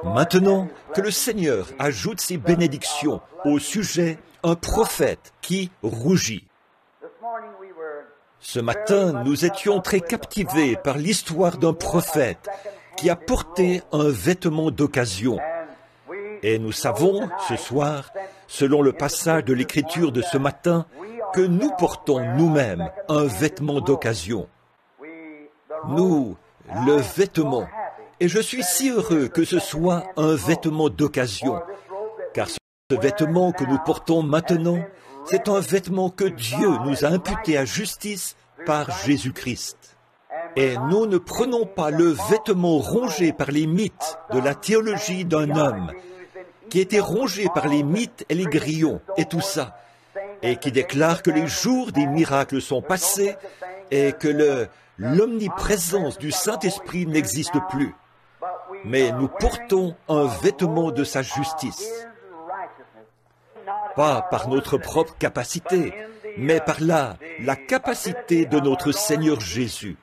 Maintenant que le Seigneur ajoute ses bénédictions au sujet un prophète qui rougit. Ce matin, nous étions très captivés par l'histoire d'un prophète qui a porté un vêtement d'occasion. Et nous savons, ce soir, selon le passage de l'Écriture de ce matin, que nous portons nous-mêmes un vêtement d'occasion. Nous, le vêtement. Et je suis si heureux que ce soit un vêtement d'occasion, car ce vêtement que nous portons maintenant, c'est un vêtement que Dieu nous a imputé à justice par Jésus-Christ. Et nous ne prenons pas le vêtement rongé par les mythes de la théologie d'un homme, qui était rongé par les mythes et les grillons et tout ça, et qui déclare que les jours des miracles sont passés et que l'omniprésence du Saint-Esprit n'existe plus. Mais nous portons un vêtement de sa justice. Pas par notre propre capacité, mais par la capacité de notre Seigneur Jésus.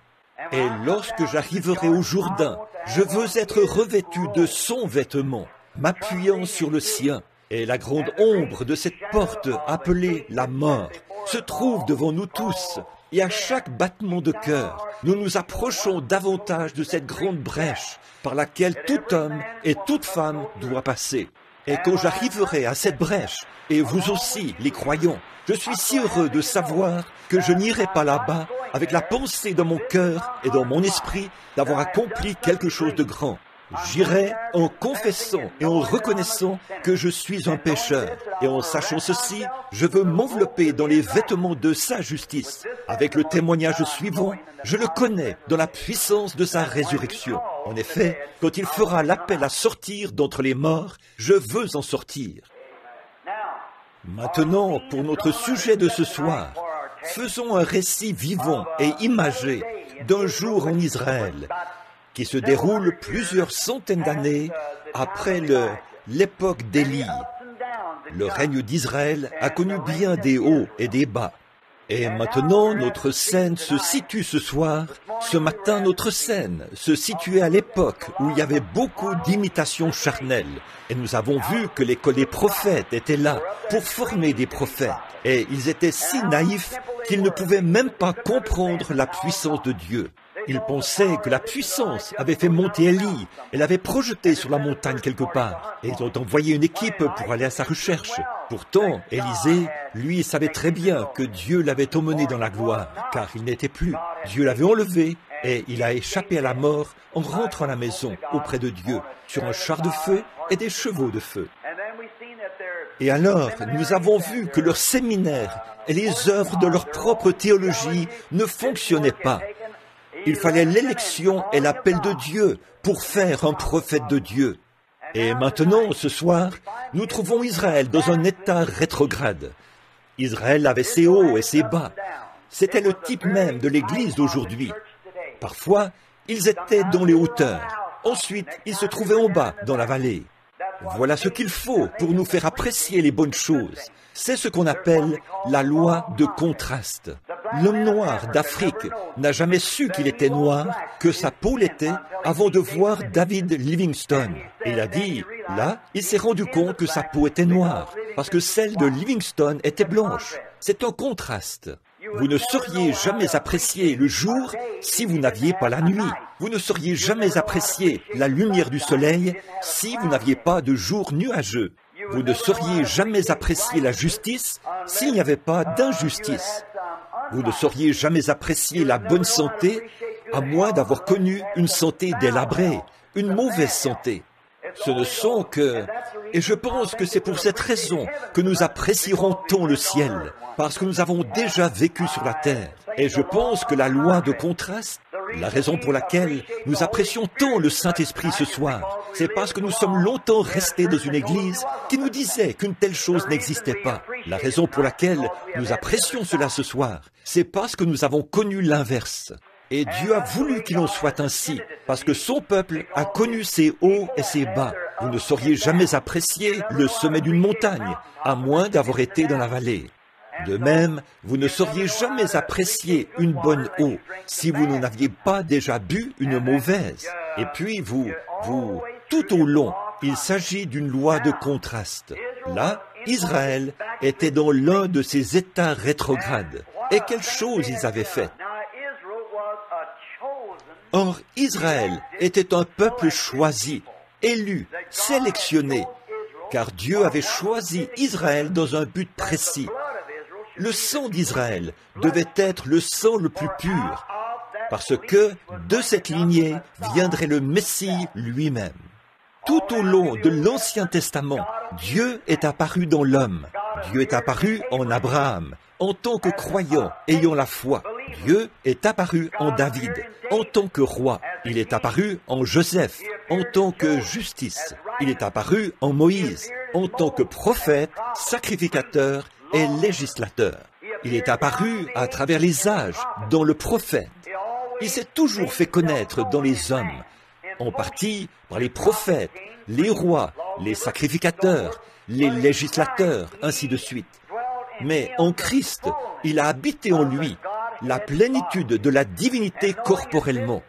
Et lorsque j'arriverai au Jourdain, je veux être revêtu de son vêtement, m'appuyant sur le sien. Et la grande ombre de cette porte appelée la mort se trouve devant nous tous. Et à chaque battement de cœur, nous nous approchons davantage de cette grande brèche par laquelle tout homme et toute femme doit passer. Et quand j'arriverai à cette brèche, et vous aussi, les croyants, je suis si heureux de savoir que je n'irai pas là-bas avec la pensée dans mon cœur et dans mon esprit d'avoir accompli quelque chose de grand. J'irai en confessant et en reconnaissant que je suis un pécheur. Et en sachant ceci, je veux m'envelopper dans les vêtements de sa justice. Avec le témoignage suivant, je le connais dans la puissance de sa résurrection. En effet, quand il fera l'appel à sortir d'entre les morts, je veux en sortir. Maintenant, pour notre sujet de ce soir, faisons un récit vivant et imagé d'un jour en Israël, qui se déroule plusieurs centaines d'années après l'époque d'Élie. Le règne d'Israël a connu bien des hauts et des bas. Et maintenant, notre scène se situe ce soir. Ce matin, notre scène se situait à l'époque où il y avait beaucoup d'imitations charnelles. Et nous avons vu que l'école des prophètes était là pour former des prophètes. Et ils étaient si naïfs qu'ils ne pouvaient même pas comprendre la puissance de Dieu. Ils pensaient que la puissance avait fait monter Élie et l'avait projeté sur la montagne quelque part. Et ils ont envoyé une équipe pour aller à sa recherche. Pourtant, Élisée, lui, savait très bien que Dieu l'avait emmené dans la gloire, car il n'était plus. Dieu l'avait enlevé et il a échappé à la mort en rentrant à la maison auprès de Dieu, sur un char de feu et des chevaux de feu. Et alors, nous avons vu que leur séminaire et les œuvres de leur propre théologie ne fonctionnaient pas. Il fallait l'élection et l'appel de Dieu pour faire un prophète de Dieu. Et maintenant, ce soir, nous trouvons Israël dans un état rétrograde. Israël avait ses hauts et ses bas. C'était le type même de l'Église d'aujourd'hui. Parfois, ils étaient dans les hauteurs. Ensuite, ils se trouvaient en bas, dans la vallée. Voilà ce qu'il faut pour nous faire apprécier les bonnes choses. C'est ce qu'on appelle la loi de contraste. L'homme noir d'Afrique n'a jamais su qu'il était noir, que sa peau l'était, avant de voir David Livingstone. Et il a dit, là, il s'est rendu compte que sa peau était noire, parce que celle de Livingstone était blanche. C'est un contraste. Vous ne sauriez jamais apprécier le jour si vous n'aviez pas la nuit. Vous ne sauriez jamais apprécier la lumière du soleil si vous n'aviez pas de jour nuageux. Vous ne sauriez jamais apprécier la justice s'il n'y avait pas d'injustice. Vous ne sauriez jamais apprécier la bonne santé à moins d'avoir connu une santé délabrée, une mauvaise santé. Ce ne sont que... Et je pense que c'est pour cette raison que nous apprécierons tant le ciel, parce que nous avons déjà vécu sur la terre. Et je pense que la loi de contraste, la raison pour laquelle nous apprécions tant le Saint-Esprit ce soir, c'est parce que nous sommes longtemps restés dans une église qui nous disait qu'une telle chose n'existait pas. La raison pour laquelle nous apprécions cela ce soir, c'est parce que nous avons connu l'inverse. Et Dieu a voulu qu'il en soit ainsi, parce que son peuple a connu ses hauts et ses bas. Vous ne sauriez jamais apprécier le sommet d'une montagne, à moins d'avoir été dans la vallée. De même, vous ne sauriez jamais apprécier une bonne eau si vous n'en aviez pas déjà bu une mauvaise. Et puis Tout au long, il s'agit d'une loi de contraste. Là, Israël était dans l'un de ces états rétrogrades. Et quelle chose ils avaient fait? Or, Israël était un peuple choisi, élu, sélectionné, car Dieu avait choisi Israël dans un but précis. Le sang d'Israël devait être le sang le plus pur, parce que de cette lignée viendrait le Messie lui-même. Tout au long de l'Ancien Testament, Dieu est apparu dans l'homme. Dieu est apparu en Abraham, en tant que croyant, ayant la foi. Dieu est apparu en David, en tant que roi. Il est apparu en Joseph, en tant que justice. Il est apparu en Moïse, en tant que prophète, sacrificateur et législateur. Il est apparu à travers les âges, dans le prophète. Il s'est toujours fait connaître dans les hommes, en partie par les prophètes, les rois, les sacrificateurs, les législateurs, ainsi de suite. Mais en Christ, il a habité en lui la plénitude de la divinité corporellement,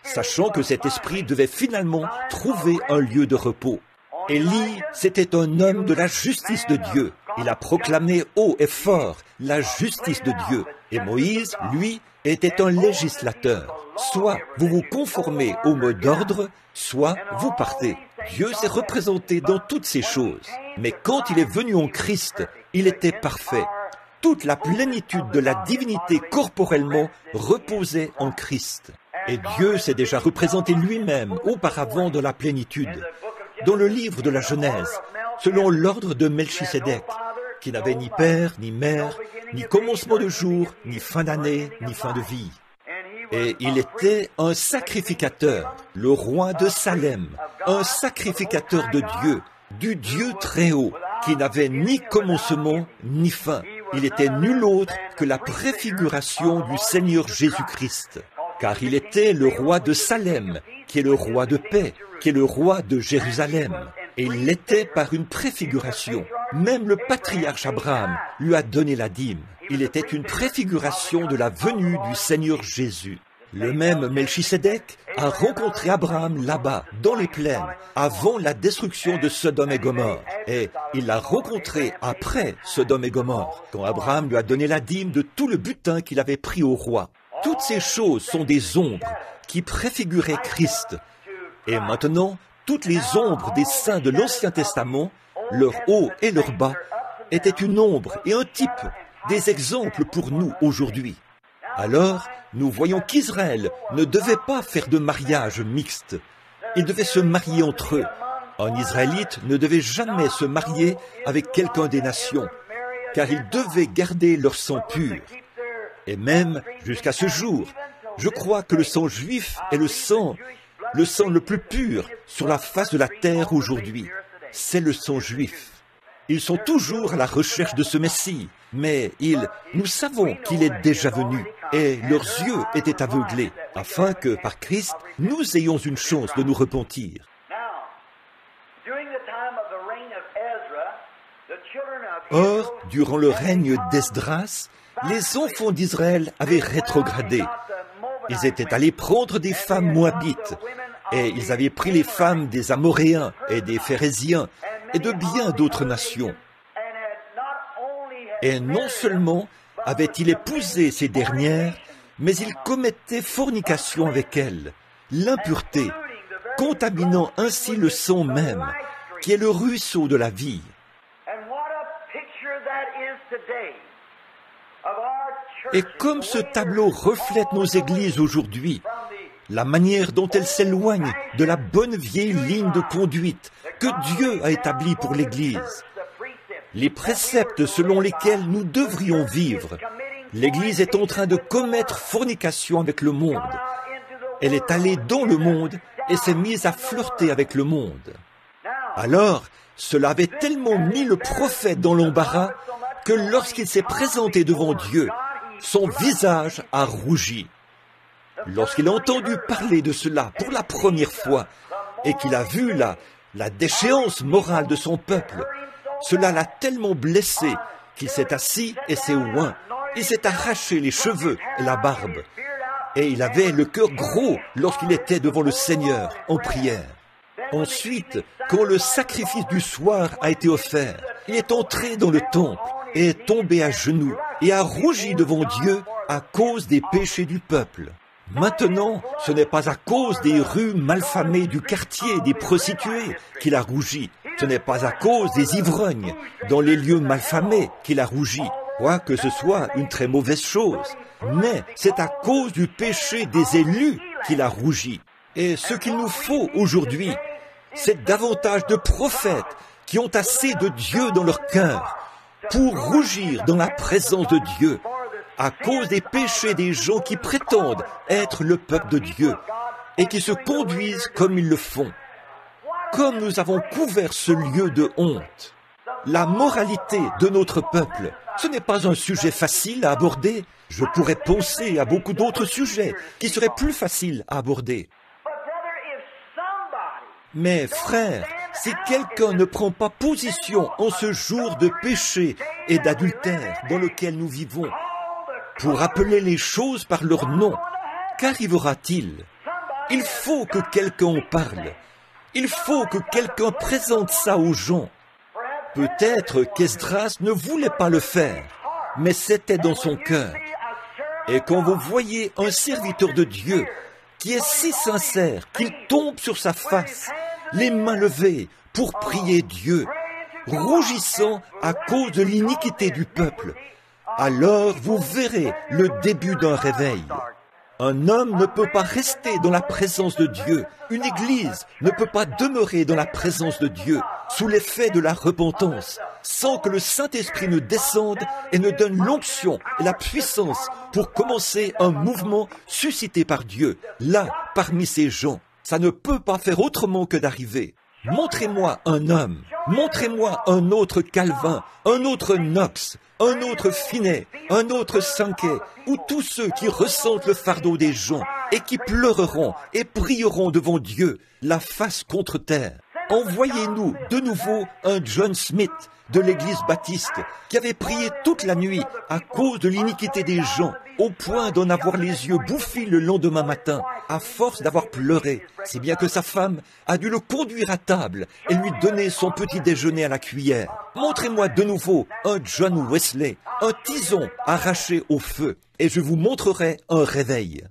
sachant que cet esprit devait finalement trouver un lieu de repos. Élie, c'était un homme de la justice de Dieu. Il a proclamé haut et fort la justice de Dieu. Et Moïse, lui, était un législateur. Soit vous vous conformez au mot d'ordre, soit vous partez. Dieu s'est représenté dans toutes ces choses. Mais quand il est venu en Christ, il était parfait. Toute la plénitude de la divinité corporellement reposait en Christ. Et Dieu s'est déjà représenté lui-même auparavant dans la plénitude. Dans le livre de la Genèse, selon l'ordre de Melchisédek, qui n'avait ni père, ni mère, ni commencement de jour, ni fin d'année, ni fin de vie. Et il était un sacrificateur, le roi de Salem, un sacrificateur de Dieu, du Dieu très haut, qui n'avait ni commencement, ni fin. Il était nul autre que la préfiguration du Seigneur Jésus-Christ, car il était le roi de Salem, qui est le roi de paix, qui est le roi de Jérusalem. Et il l'était par une préfiguration. Même le patriarche Abraham lui a donné la dîme. Il était une préfiguration de la venue du Seigneur Jésus. Le même Melchisédek a rencontré Abraham là-bas, dans les plaines, avant la destruction de Sodome et Gomorrhe. Et il l'a rencontré après Sodome et Gomorrhe, quand Abraham lui a donné la dîme de tout le butin qu'il avait pris au roi. Toutes ces choses sont des ombres qui préfiguraient Christ. Et maintenant, toutes les ombres des saints de l'Ancien Testament, leur haut et leur bas, étaient une ombre et un type, des exemples pour nous aujourd'hui. Alors, nous voyons qu'Israël ne devait pas faire de mariage mixte. Ils devaient se marier entre eux. Un Israélite ne devait jamais se marier avec quelqu'un des nations, car ils devaient garder leur sang pur. Et même, jusqu'à ce jour, je crois que le sang juif est le sang le plus pur sur la face de la terre aujourd'hui. C'est le sang juif. Ils sont toujours à la recherche de ce Messie, mais nous savons qu'il est déjà venu, et leurs yeux étaient aveuglés, afin que, par Christ, nous ayons une chance de nous repentir. Or, durant le règne d'Esdras, les enfants d'Israël avaient rétrogradé. Ils étaient allés prendre des femmes moabites, et ils avaient pris les femmes des Amoréens et des Phérésiens, et de bien d'autres nations. Et non seulement avait-il épousé ces dernières, mais il commettait fornication avec elles, l'impureté, contaminant ainsi le sang même, qui est le ruisseau de la vie. Et comme ce tableau reflète nos églises aujourd'hui, la manière dont elles s'éloignent de la bonne vieille ligne de conduite que Dieu a établie pour l'Église, les préceptes selon lesquels nous devrions vivre, l'Église est en train de commettre fornication avec le monde. Elle est allée dans le monde et s'est mise à flirter avec le monde. Alors, cela avait tellement mis le prophète dans l'embarras que lorsqu'il s'est présenté devant Dieu, son visage a rougi. Lorsqu'il a entendu parler de cela pour la première fois et qu'il a vu la déchéance morale de son peuple, cela l'a tellement blessé qu'il s'est assis et s'est oint. Il s'est arraché les cheveux et la barbe. Et il avait le cœur gros lorsqu'il était devant le Seigneur en prière. Ensuite, quand le sacrifice du soir a été offert, il est entré dans le temple et est tombé à genoux et a rougi devant Dieu à cause des péchés du peuple. Maintenant, ce n'est pas à cause des rues malfamées du quartier des prostituées qu'il a rougi. Ce n'est pas à cause des ivrognes dans les lieux malfamés qu'il a rougi, quoique ce soit une très mauvaise chose. Mais c'est à cause du péché des élus qu'il a rougi. Et ce qu'il nous faut aujourd'hui, c'est davantage de prophètes qui ont assez de Dieu dans leur cœur pour rougir dans la présence de Dieu à cause des péchés des gens qui prétendent être le peuple de Dieu et qui se conduisent comme ils le font. Comme nous avons couvert ce lieu de honte, la moralité de notre peuple, ce n'est pas un sujet facile à aborder. Je pourrais penser à beaucoup d'autres sujets qui seraient plus faciles à aborder. Mais frère, si quelqu'un ne prend pas position en ce jour de péché et d'adultère dans lequel nous vivons, pour appeler les choses par leur nom, qu'arrivera-t-il? Il faut que quelqu'un en parle. Il faut que quelqu'un présente ça aux gens. Peut-être qu'Esdras ne voulait pas le faire, mais c'était dans son cœur. Et quand vous voyez un serviteur de Dieu qui est si sincère qu'il tombe sur sa face, les mains levées pour prier Dieu, rougissant à cause de l'iniquité du peuple, alors vous verrez le début d'un réveil. Un homme ne peut pas rester dans la présence de Dieu. Une église ne peut pas demeurer dans la présence de Dieu sous l'effet de la repentance, sans que le Saint-Esprit ne descende et ne donne l'onction et la puissance pour commencer un mouvement suscité par Dieu, là, parmi ces gens. Ça ne peut pas faire autrement que d'arriver. Montrez-moi un homme, montrez-moi un autre Calvin, un autre Knox, un autre Finney, un autre Sankey, ou tous ceux qui ressentent le fardeau des gens et qui pleureront et prieront devant Dieu, la face contre terre. Envoyez-nous de nouveau un John Smith de l'église baptiste qui avait prié toute la nuit à cause de l'iniquité des gens, au point d'en avoir les yeux bouffis le lendemain matin, à force d'avoir pleuré, si bien que sa femme a dû le conduire à table et lui donner son petit déjeuner à la cuillère. Montrez-moi de nouveau un John Wesley, un tison arraché au feu, et je vous montrerai un réveil.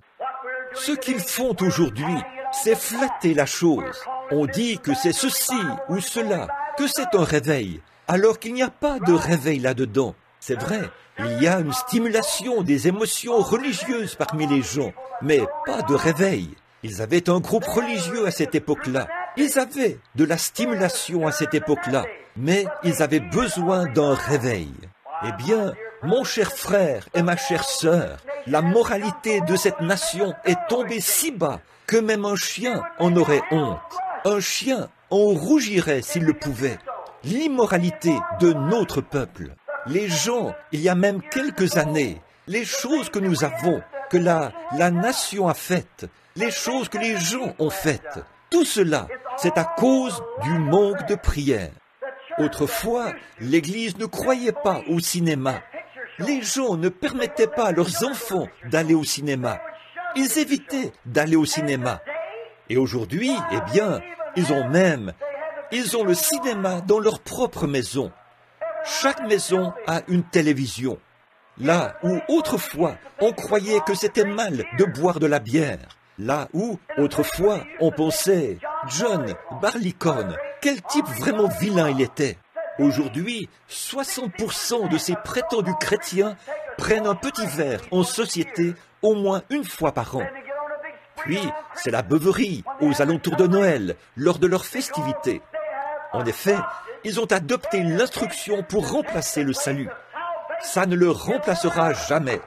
Ce qu'ils font aujourd'hui, c'est flatter la chose. On dit que c'est ceci ou cela, que c'est un réveil, alors qu'il n'y a pas de réveil là-dedans. C'est vrai, il y a une stimulation des émotions religieuses parmi les gens, mais pas de réveil. Ils avaient un groupe religieux à cette époque-là. Ils avaient de la stimulation à cette époque-là, mais ils avaient besoin d'un réveil. Eh bien, mon cher frère et ma chère sœur, la moralité de cette nation est tombée si bas que même un chien en aurait honte. Un chien en rougirait s'il le pouvait. L'immoralité de notre peuple. Les gens, il y a même quelques années, les choses que nous avons, que la nation a faites, les choses que les gens ont faites, tout cela, c'est à cause du manque de prière. Autrefois, l'Église ne croyait pas au cinéma. Les gens ne permettaient pas à leurs enfants d'aller au cinéma. Ils évitaient d'aller au cinéma. Et aujourd'hui, eh bien, ils ont le cinéma dans leur propre maison. Chaque maison a une télévision. Là où autrefois on croyait que c'était mal de boire de la bière. Là où autrefois on pensait John Barleycorn, quel type vraiment vilain il était. Aujourd'hui, 60% de ces prétendus chrétiens prennent un petit verre en société au moins une fois par an. Puis, c'est la beuverie aux alentours de Noël, lors de leurs festivités. En effet, ils ont adopté l'instruction pour remplacer le salut. Ça ne le remplacera jamais.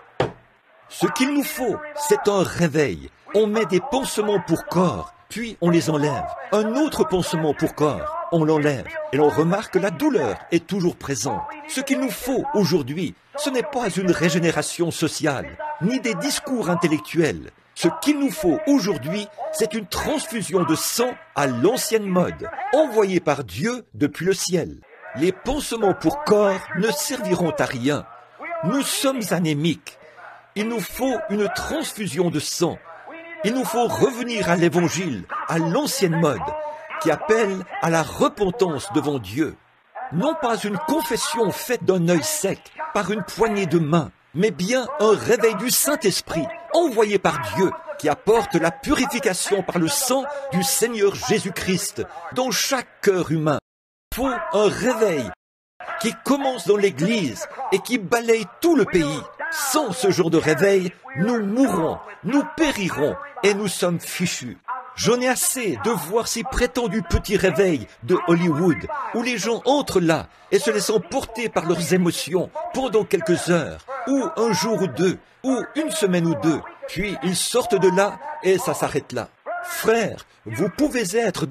Ce qu'il nous faut, c'est un réveil. On met des pansements pour corps, puis on les enlève. Un autre pansement pour corps, on l'enlève. Et l'on remarque que la douleur est toujours présente. Ce qu'il nous faut aujourd'hui, ce n'est pas une régénération sociale, ni des discours intellectuels. Ce qu'il nous faut aujourd'hui, c'est une transfusion de sang à l'ancienne mode, envoyée par Dieu depuis le ciel. Les pansements pour corps ne serviront à rien. Nous sommes anémiques. Il nous faut une transfusion de sang. Il nous faut revenir à l'évangile, à l'ancienne mode, qui appelle à la repentance devant Dieu. Non pas une confession faite d'un œil sec, par une poignée de main, mais bien un réveil du Saint-Esprit, envoyé par Dieu, qui apporte la purification par le sang du Seigneur Jésus-Christ, dans chaque cœur humain. Il faut un réveil qui commence dans l'Église et qui balaye tout le pays. Sans ce genre de réveil, nous mourrons, nous périrons et nous sommes fichus. J'en ai assez de voir ces prétendus petits réveils de Hollywood où les gens entrent là et se laissent porter par leurs émotions pendant quelques heures, ou un jour ou deux, ou une semaine ou deux, puis ils sortent de là et ça s'arrête là. Frères, vous pouvez être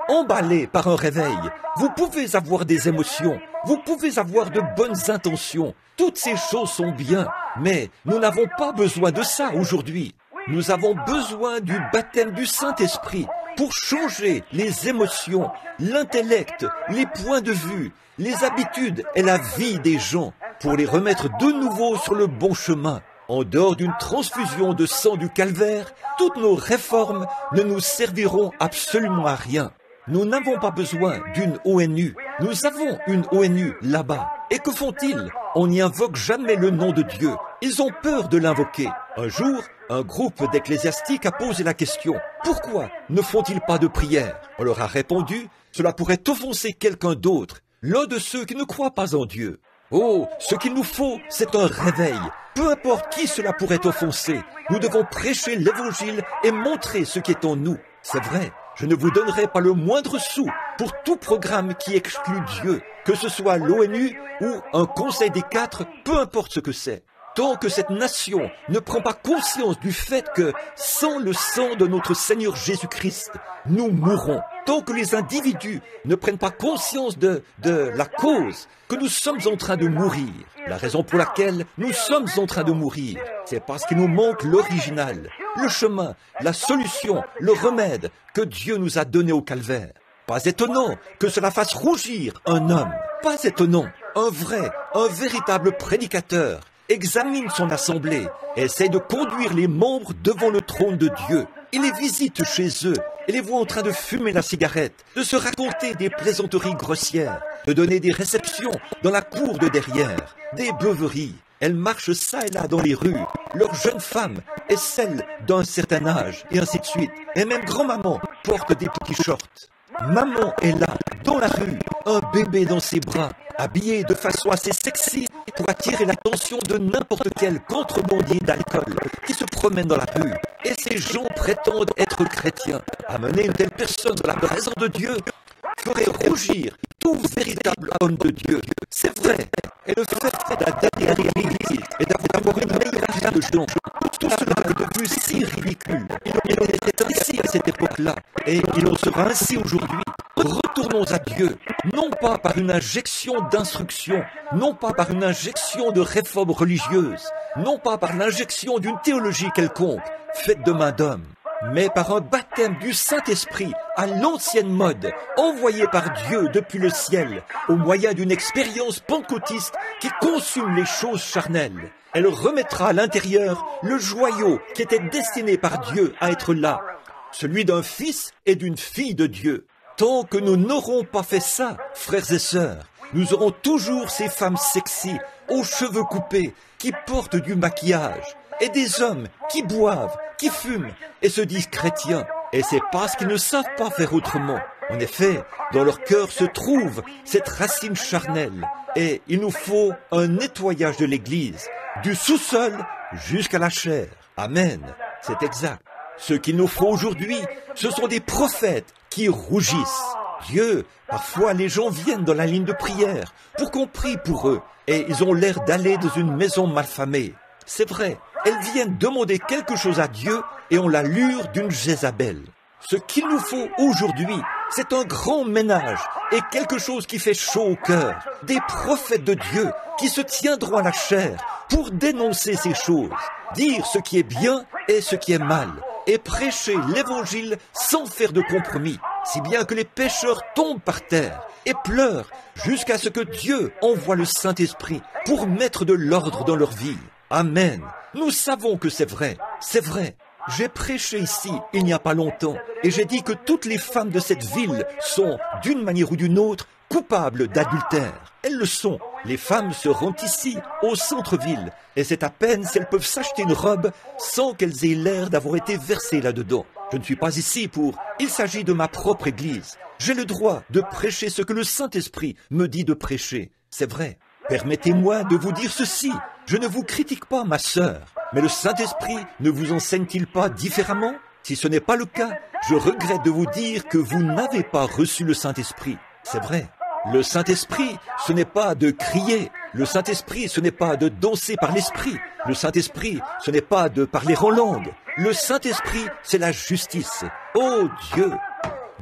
emballé par un réveil, vous pouvez avoir des émotions, vous pouvez avoir de bonnes intentions, toutes ces choses sont bien, mais nous n'avons pas besoin de ça aujourd'hui. Nous avons besoin du baptême du Saint-Esprit pour changer les émotions, l'intellect, les points de vue, les habitudes et la vie des gens, pour les remettre de nouveau sur le bon chemin. En dehors d'une transfusion de sang du calvaire, toutes nos réformes ne nous serviront absolument à rien. Nous n'avons pas besoin d'une ONU. Nous avons une ONU là-bas. Et que font-ils? On n'y invoque jamais le nom de Dieu. Ils ont peur de l'invoquer. Un jour, un groupe d'ecclésiastiques a posé la question « Pourquoi ne font-ils pas de prière ?» On leur a répondu « Cela pourrait offenser quelqu'un d'autre, l'un de ceux qui ne croient pas en Dieu. » Oh, ce qu'il nous faut, c'est un réveil. Peu importe qui cela pourrait offenser, nous devons prêcher l'Évangile et montrer ce qui est en nous. C'est vrai, je ne vous donnerai pas le moindre sou pour tout programme qui exclut Dieu, que ce soit l'ONU ou un Conseil des 4, peu importe ce que c'est. Tant que cette nation ne prend pas conscience du fait que, sans le sang de notre Seigneur Jésus-Christ, nous mourrons. Tant que les individus ne prennent pas conscience de la cause que nous sommes en train de mourir. La raison pour laquelle nous sommes en train de mourir, c'est parce qu'il nous manque l'original, le chemin, la solution, le remède que Dieu nous a donné au calvaire. Pas étonnant que cela fasse rougir un homme. Pas étonnant, un véritable prédicateur examine son assemblée, essaie de conduire les membres devant le trône de Dieu. Il les visite chez eux et les voit en train de fumer la cigarette, de se raconter des plaisanteries grossières, de donner des réceptions dans la cour de derrière, des beuveries. Elles marchent ça et là dans les rues, leurs jeunes femmes et celles d'un certain âge, et ainsi de suite. Et même grand-maman porte des petits shorts. Maman est là, dans la rue, un bébé dans ses bras, habillé de façon assez sexy pour attirer l'attention de n'importe quel contrebandier d'alcool qui se promène dans la rue. Et ces gens prétendent être chrétiens. Amener une telle personne dans la présence de Dieu ferait rougir tout véritable homme de Dieu. C'est vrai. Et le fait d'aller à l'église et d'avoir une meilleure vie de gens, tout cela est devenu si ridicule. Il en était ainsi à cette époque-là, et il en sera ainsi aujourd'hui. Retournons à Dieu, non pas par une injection d'instruction, non pas par une injection de réforme religieuse, non pas par l'injection d'une théologie quelconque, faite de main d'homme, mais par un baptême du Saint-Esprit à l'ancienne mode, envoyé par Dieu depuis le ciel, au moyen d'une expérience pentecôtiste qui consume les choses charnelles. Elle remettra à l'intérieur le joyau qui était destiné par Dieu à être là, celui d'un fils et d'une fille de Dieu. Tant que nous n'aurons pas fait ça, frères et sœurs, nous aurons toujours ces femmes sexy, aux cheveux coupés, qui portent du maquillage, et des hommes qui boivent, qui fument, et se disent chrétiens. Et c'est parce qu'ils ne savent pas faire autrement. En effet, dans leur cœur se trouve cette racine charnelle, et il nous faut un nettoyage de l'Église, du sous-sol jusqu'à la chair. Amen, c'est exact. Ce qu'il nous faut aujourd'hui, ce sont des prophètes qui rougissent. Dieu, parfois les gens viennent dans la ligne de prière pour qu'on prie pour eux et ils ont l'air d'aller dans une maison malfamée. C'est vrai, elles viennent demander quelque chose à Dieu et ont l'allure d'une Jézabel. Ce qu'il nous faut aujourd'hui, c'est un grand ménage et quelque chose qui fait chaud au cœur. Des prophètes de Dieu qui se tiendront à la chair pour dénoncer ces choses, dire ce qui est bien et ce qui est mal, et prêcher l'Évangile sans faire de compromis, si bien que les pécheurs tombent par terre et pleurent jusqu'à ce que Dieu envoie le Saint-Esprit pour mettre de l'ordre dans leur vie. Amen. Nous savons que c'est vrai. C'est vrai. J'ai prêché ici il n'y a pas longtemps et j'ai dit que toutes les femmes de cette ville sont, d'une manière ou d'une autre, coupables d'adultère. Elles le sont. Les femmes se rendent ici, au centre-ville, et c'est à peine si elles peuvent s'acheter une robe sans qu'elles aient l'air d'avoir été versées là-dedans. Je ne suis pas ici pour... Il s'agit de ma propre église. J'ai le droit de prêcher ce que le Saint-Esprit me dit de prêcher. C'est vrai. Permettez-moi de vous dire ceci. Je ne vous critique pas, ma sœur. Mais le Saint-Esprit ne vous enseigne-t-il pas différemment? Si ce n'est pas le cas, je regrette de vous dire que vous n'avez pas reçu le Saint-Esprit. C'est vrai. Le Saint-Esprit, ce n'est pas de crier. Le Saint-Esprit, ce n'est pas de danser par l'Esprit. Le Saint-Esprit, ce n'est pas de parler en langue. Le Saint-Esprit, c'est la justice. Oh Dieu!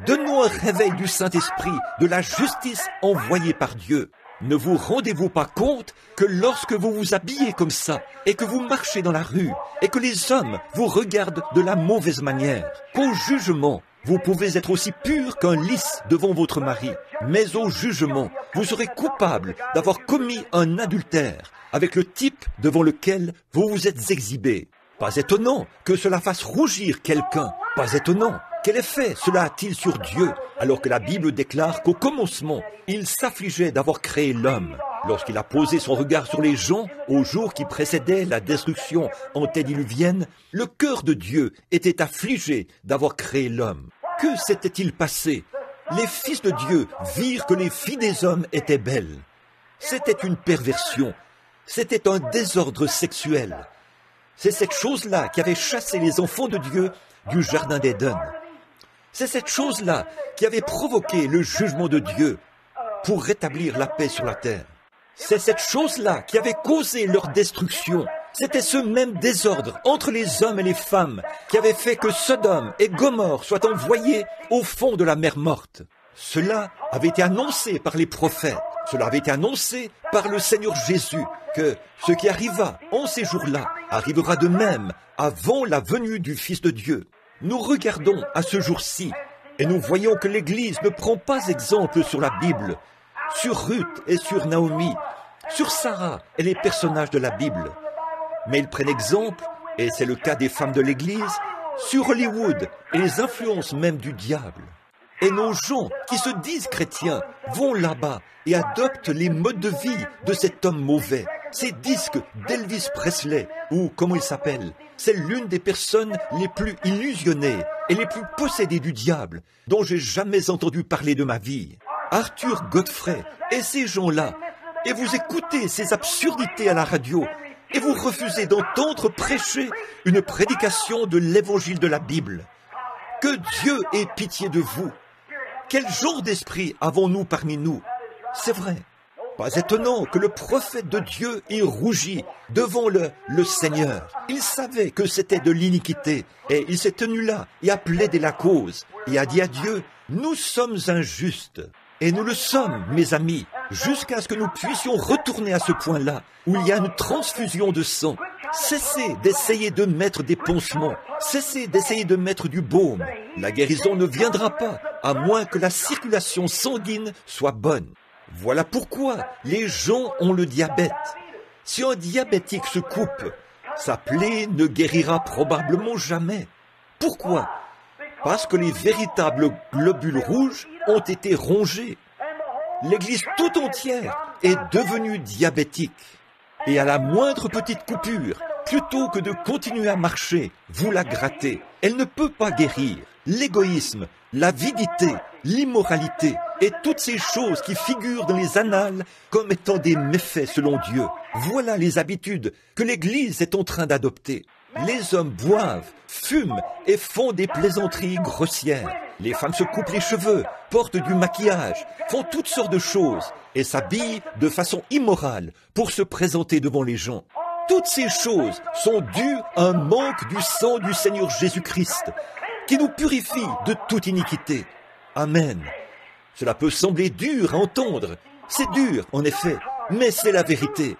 Donne-nous un réveil du Saint-Esprit, de la justice envoyée par Dieu. Ne vous rendez-vous pas compte que lorsque vous vous habillez comme ça, et que vous marchez dans la rue, et que les hommes vous regardent de la mauvaise manière, qu'au jugement, vous pouvez être aussi pur qu'un lys devant votre mari, mais au jugement, vous serez coupable d'avoir commis un adultère avec le type devant lequel vous vous êtes exhibé. Pas étonnant que cela fasse rougir quelqu'un, pas étonnant. Quel effet cela a-t-il sur Dieu, alors que la Bible déclare qu'au commencement, il s'affligeait d'avoir créé l'homme. Lorsqu'il a posé son regard sur les gens, au jour qui précédait la destruction antédiluvienne, le cœur de Dieu était affligé d'avoir créé l'homme. Que s'était-il passé? Les fils de Dieu virent que les filles des hommes étaient belles. C'était une perversion, c'était un désordre sexuel. C'est cette chose-là qui avait chassé les enfants de Dieu du jardin d'Éden. C'est cette chose-là qui avait provoqué le jugement de Dieu pour rétablir la paix sur la terre. C'est cette chose-là qui avait causé leur destruction. C'était ce même désordre entre les hommes et les femmes qui avait fait que Sodome et Gomorrhe soient envoyés au fond de la mer morte. Cela avait été annoncé par les prophètes. Cela avait été annoncé par le Seigneur Jésus, que ce qui arriva en ces jours-là arrivera de même avant la venue du Fils de Dieu. Nous regardons à ce jour-ci et nous voyons que l'Église ne prend pas exemple sur la Bible, sur Ruth et sur Naomi, sur Sarah et les personnages de la Bible. Mais ils prennent exemple, et c'est le cas des femmes de l'Église, sur Hollywood et les influences même du diable. Et nos gens qui se disent chrétiens vont là-bas et adoptent les modes de vie de cet homme mauvais. Ces disques d'Elvis Presley, ou comment il s'appelle, c'est l'une des personnes les plus illusionnées et les plus possédées du diable dont j'ai jamais entendu parler de ma vie. Arthur Godfrey et ces gens-là, et vous écoutez ces absurdités à la radio, et vous refusez d'entendre prêcher une prédication de l'évangile de la Bible. Que Dieu ait pitié de vous. Quel genre d'esprit avons-nous parmi nous? C'est vrai. Pas étonnant que le prophète de Dieu ait rougi devant le Seigneur. Il savait que c'était de l'iniquité et il s'est tenu là et a plaidé la cause et a dit à Dieu, nous sommes injustes. Et nous le sommes, mes amis, jusqu'à ce que nous puissions retourner à ce point-là où il y a une transfusion de sang. Cessez d'essayer de mettre des pansements, cessez d'essayer de mettre du baume. La guérison ne viendra pas à moins que la circulation sanguine soit bonne. Voilà pourquoi les gens ont le diabète. Si un diabétique se coupe, sa plaie ne guérira probablement jamais. Pourquoi? Parce que les véritables globules rouges ont été rongés. L'Église tout entière est devenue diabétique. Et à la moindre petite coupure, plutôt que de continuer à marcher, vous la grattez. Elle ne peut pas guérir. L'égoïsme, l'avidité, l'immoralité et toutes ces choses qui figurent dans les annales comme étant des méfaits selon Dieu. Voilà les habitudes que l'Église est en train d'adopter. Les hommes boivent, fument et font des plaisanteries grossières. Les femmes se coupent les cheveux, portent du maquillage, font toutes sortes de choses et s'habillent de façon immorale pour se présenter devant les gens. Toutes ces choses sont dues à un manque du sang du Seigneur Jésus-Christ qui nous purifie de toute iniquité. Amen. Cela peut sembler dur à entendre. C'est dur, en effet, mais c'est la vérité.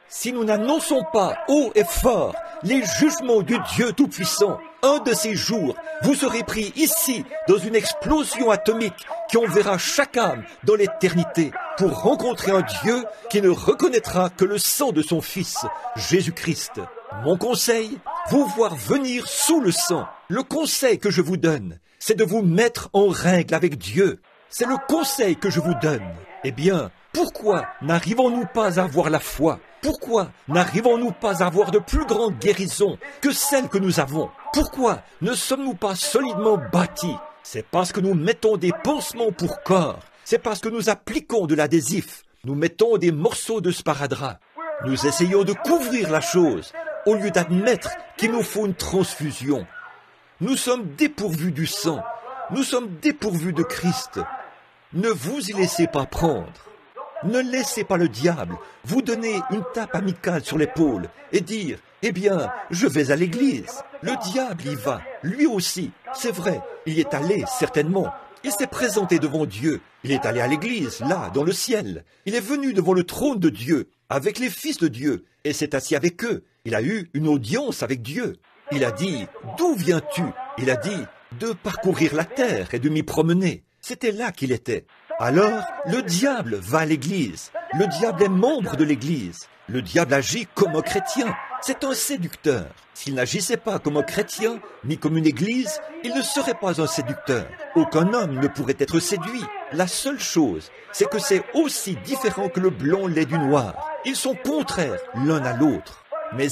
Si nous n'annonçons pas haut et fort les jugements du Dieu Tout-Puissant, un de ces jours, vous serez pris ici dans une explosion atomique qui enverra chaque âme dans l'éternité pour rencontrer un Dieu qui ne reconnaîtra que le sang de son Fils, Jésus-Christ. Mon conseil, vous voir venir sous le sang. Le conseil que je vous donne, c'est de vous mettre en règle avec Dieu. C'est le conseil que je vous donne. Eh bien, pourquoi n'arrivons-nous pas à avoir la foi? Pourquoi n'arrivons-nous pas à avoir de plus grandes guérisons que celles que nous avons? Pourquoi ne sommes-nous pas solidement bâtis? C'est parce que nous mettons des pansements pour corps. C'est parce que nous appliquons de l'adhésif. Nous mettons des morceaux de sparadrap. Nous essayons de couvrir la chose au lieu d'admettre qu'il nous faut une transfusion. Nous sommes dépourvus du sang. Nous sommes dépourvus de Christ. Ne vous y laissez pas prendre. Ne laissez pas le diable vous donner une tape amicale sur l'épaule et dire « Eh bien, je vais à l'église ». Le diable y va, lui aussi. C'est vrai, il y est allé, certainement. Il s'est présenté devant Dieu. Il est allé à l'église, là, dans le ciel. Il est venu devant le trône de Dieu, avec les fils de Dieu, et s'est assis avec eux. Il a eu une audience avec Dieu. Il a dit « D'où viens-tu » Il a dit « De parcourir la terre et de m'y promener ». C'était là qu'il était. Alors, le diable va à l'église. Le diable est membre de l'église. Le diable agit comme un chrétien. C'est un séducteur. S'il n'agissait pas comme un chrétien, ni comme une église, il ne serait pas un séducteur. Aucun homme ne pourrait être séduit. La seule chose, c'est que c'est aussi différent que le blanc l'est du noir. Ils sont contraires l'un à l'autre. Mais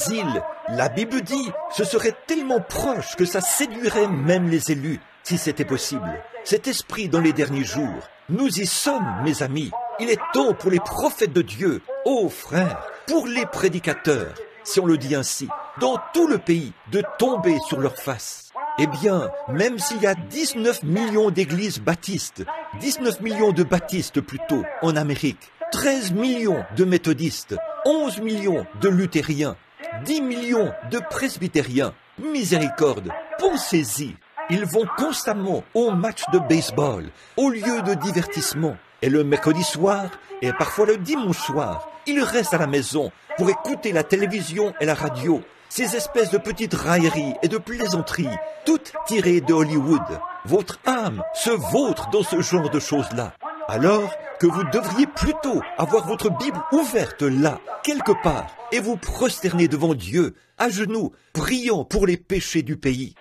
la Bible dit, ce serait tellement proche que ça séduirait même les élus, si c'était possible. Cet esprit dans les derniers jours, nous y sommes, mes amis. Il est temps pour les prophètes de Dieu, ô frères, pour les prédicateurs, si on le dit ainsi, dans tout le pays, de tomber sur leur face. Eh bien, même s'il y a 19 millions d'églises baptistes, 19 millions de baptistes plutôt, en Amérique, 13 millions de méthodistes, 11 millions de luthériens, 10 millions de presbytériens, miséricorde, pensez-y. Ils vont constamment au match de baseball, au lieu de divertissement. Et le mercredi soir, et parfois le dimanche soir, ils restent à la maison pour écouter la télévision et la radio. Ces espèces de petites railleries et de plaisanteries, toutes tirées de Hollywood. Votre âme se vautre dans ce genre de choses-là. Alors que vous devriez plutôt avoir votre Bible ouverte là, quelque part, et vous prosterner devant Dieu, à genoux, priant pour les péchés du pays.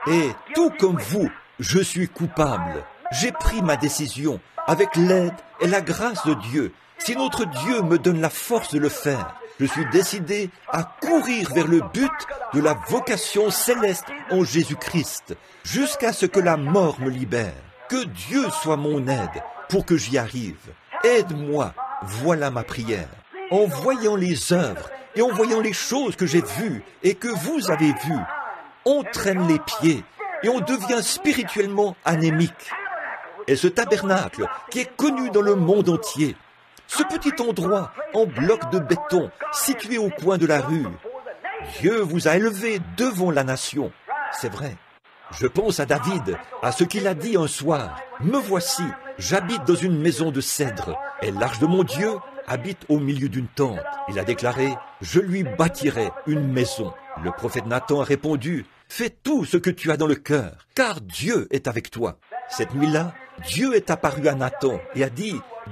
Et tout comme vous, je suis coupable. J'ai pris ma décision avec l'aide et la grâce de Dieu. Si notre Dieu me donne la force de le faire, je suis décidé à courir vers le but de la vocation céleste en Jésus-Christ, jusqu'à ce que la mort me libère. Que Dieu soit mon aide pour que j'y arrive. Aide-moi, voilà ma prière. En voyant les œuvres et en voyant les choses que j'ai vues et que vous avez vues, on traîne les pieds et on devient spirituellement anémique. Et ce tabernacle qui est connu dans le monde entier, ce petit endroit en bloc de béton situé au coin de la rue, Dieu vous a élevé devant la nation. C'est vrai. Je pense à David, à ce qu'il a dit un soir. « Me voici, j'habite dans une maison de cèdre, et l'arche de mon Dieu habite au milieu d'une tente. » Il a déclaré « Je lui bâtirai une maison. » Le prophète Nathan a répondu « Fais tout ce que tu as dans le cœur, car Dieu est avec toi. » Cette nuit-là, Dieu est apparu à Nathan et a dit «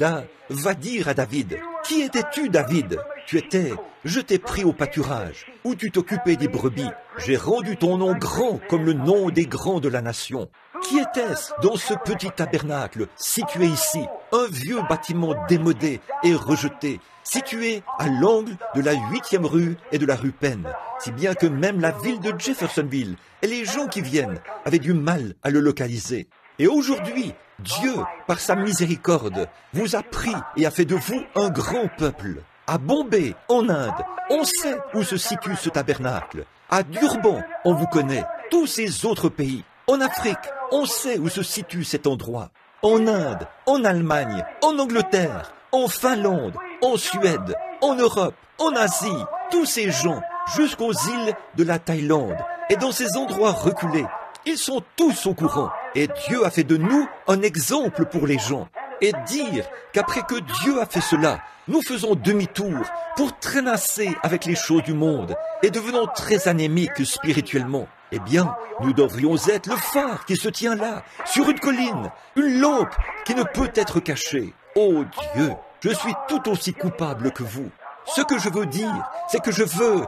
Va dire à David, qui étais-tu, David? Tu étais, je t'ai pris au pâturage, où tu t'occupais des brebis. J'ai rendu ton nom grand comme le nom des grands de la nation. Qui était-ce dans ce petit tabernacle, situé ici, un vieux bâtiment démodé et rejeté, situé à l'angle de la 8e rue et de la rue Penn, si bien que même la ville de Jeffersonville et les gens qui viennent avaient du mal à le localiser. Et aujourd'hui, Dieu, par sa miséricorde, vous a pris et a fait de vous un grand peuple. À Bombay, en Inde, on sait où se situe ce tabernacle. À Durban, on vous connaît. Tous ces autres pays. En Afrique, on sait où se situe cet endroit. En Inde, en Allemagne, en Angleterre, en Finlande, en Suède, en Europe, en Asie, tous ces gens, jusqu'aux îles de la Thaïlande, et dans ces endroits reculés, ils sont tous au courant. Et Dieu a fait de nous un exemple pour les gens. Et dire qu'après que Dieu a fait cela, nous faisons demi-tour pour traînasser avec les choses du monde et devenons très anémiques spirituellement. Eh bien, nous devrions être le phare qui se tient là, sur une colline, une lampe qui ne peut être cachée. Oh Dieu, je suis tout aussi coupable que vous. Ce que je veux dire, c'est que je veux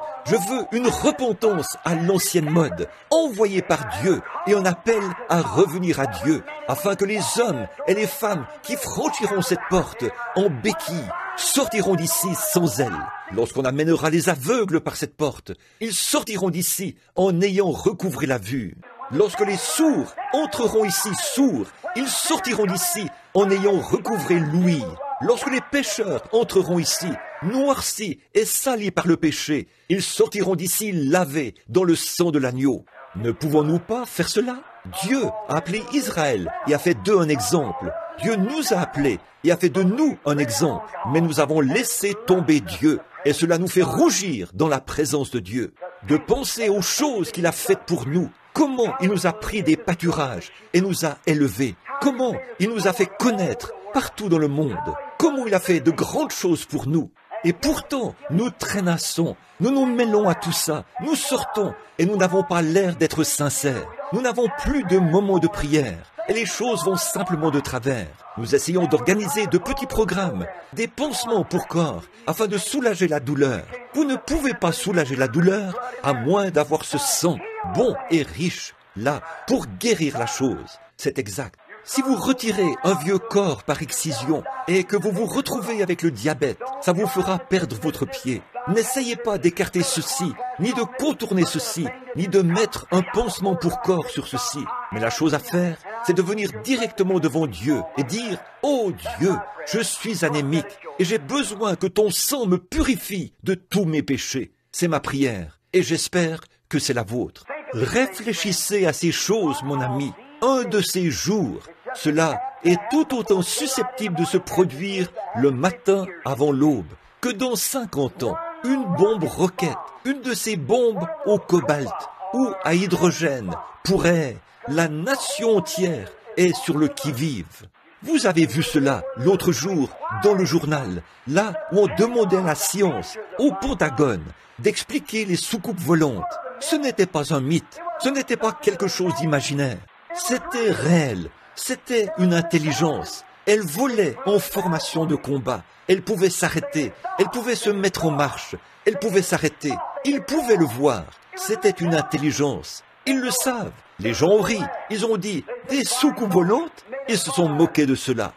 une repentance à l'ancienne mode, envoyée par Dieu, et un appel à revenir à Dieu, afin que les hommes et les femmes qui franchiront cette porte en béquille sortiront d'ici sans elle. Lorsqu'on amènera les aveugles par cette porte, ils sortiront d'ici en ayant recouvré la vue. Lorsque les sourds entreront ici sourds, ils sortiront d'ici en ayant recouvré l'ouïe. Lorsque les pécheurs entreront ici, noircis et salis par le péché, ils sortiront d'ici lavés dans le sang de l'agneau. Ne pouvons-nous pas faire cela? Dieu a appelé Israël et a fait d'eux un exemple. Dieu nous a appelés et a fait de nous un exemple. Mais nous avons laissé tomber Dieu et cela nous fait rougir dans la présence de Dieu. De penser aux choses qu'il a faites pour nous. Comment il nous a pris des pâturages et nous a élevés. Comment il nous a fait connaître partout dans le monde. Comment il a fait de grandes choses pour nous. Et pourtant, nous traînassons, nous nous mêlons à tout ça, nous sortons et nous n'avons pas l'air d'être sincères. Nous n'avons plus de moments de prière et les choses vont simplement de travers. Nous essayons d'organiser de petits programmes, des pansements pour corps, afin de soulager la douleur. Vous ne pouvez pas soulager la douleur à moins d'avoir ce sang bon et riche là pour guérir la chose. C'est exact. Si vous retirez un vieux corps par excision et que vous vous retrouvez avec le diabète, ça vous fera perdre votre pied. N'essayez pas d'écarter ceci, ni de contourner ceci, ni de mettre un pansement pour corps sur ceci. Mais la chose à faire, c'est de venir directement devant Dieu et dire « Oh Dieu, je suis anémique et j'ai besoin que ton sang me purifie de tous mes péchés. » C'est ma prière et j'espère que c'est la vôtre. Réfléchissez à ces choses, mon ami. Un de ces jours, cela est tout autant susceptible de se produire le matin avant l'aube que dans 50 ans. Une bombe roquette, une de ces bombes au cobalt ou à hydrogène pourrait, la nation entière est sur le qui-vive. Vous avez vu cela l'autre jour dans le journal, là où on demandait à la science, au Pentagone, d'expliquer les soucoupes volantes. Ce n'était pas un mythe, ce n'était pas quelque chose d'imaginaire. C'était réel, c'était une intelligence. Elle volait en formation de combat. Elle pouvait s'arrêter, elle pouvait se mettre en marche, elle pouvait s'arrêter. Ils pouvaient le voir. C'était une intelligence. Ils le savent. Les gens ont ri. Ils ont dit « des soucoupes volantes ?» Ils se sont moqués de cela.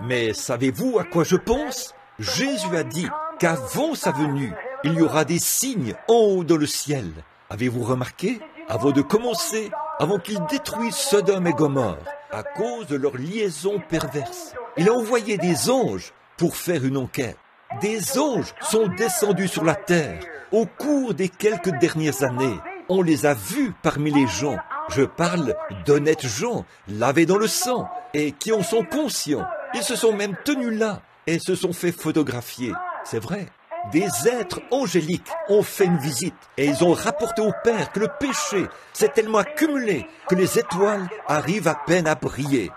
Mais savez-vous à quoi je pense? Jésus a dit qu'avant sa venue, il y aura des signes en haut dans le ciel. Avez-vous remarqué? Avant de commencer, avant qu'il détruise Sodome et Gomorrhe, à cause de leur liaison perverse, il a envoyé des anges pour faire une enquête. Des anges sont descendus sur la terre au cours des quelques dernières années. On les a vus parmi les gens. Je parle d'honnêtes gens, lavés dans le sang, et qui en sont conscients. Ils se sont même tenus là et se sont fait photographier. C'est vrai. Des êtres angéliques ont fait une visite et ils ont rapporté au Père que le péché s'est tellement accumulé que les étoiles arrivent à peine à briller.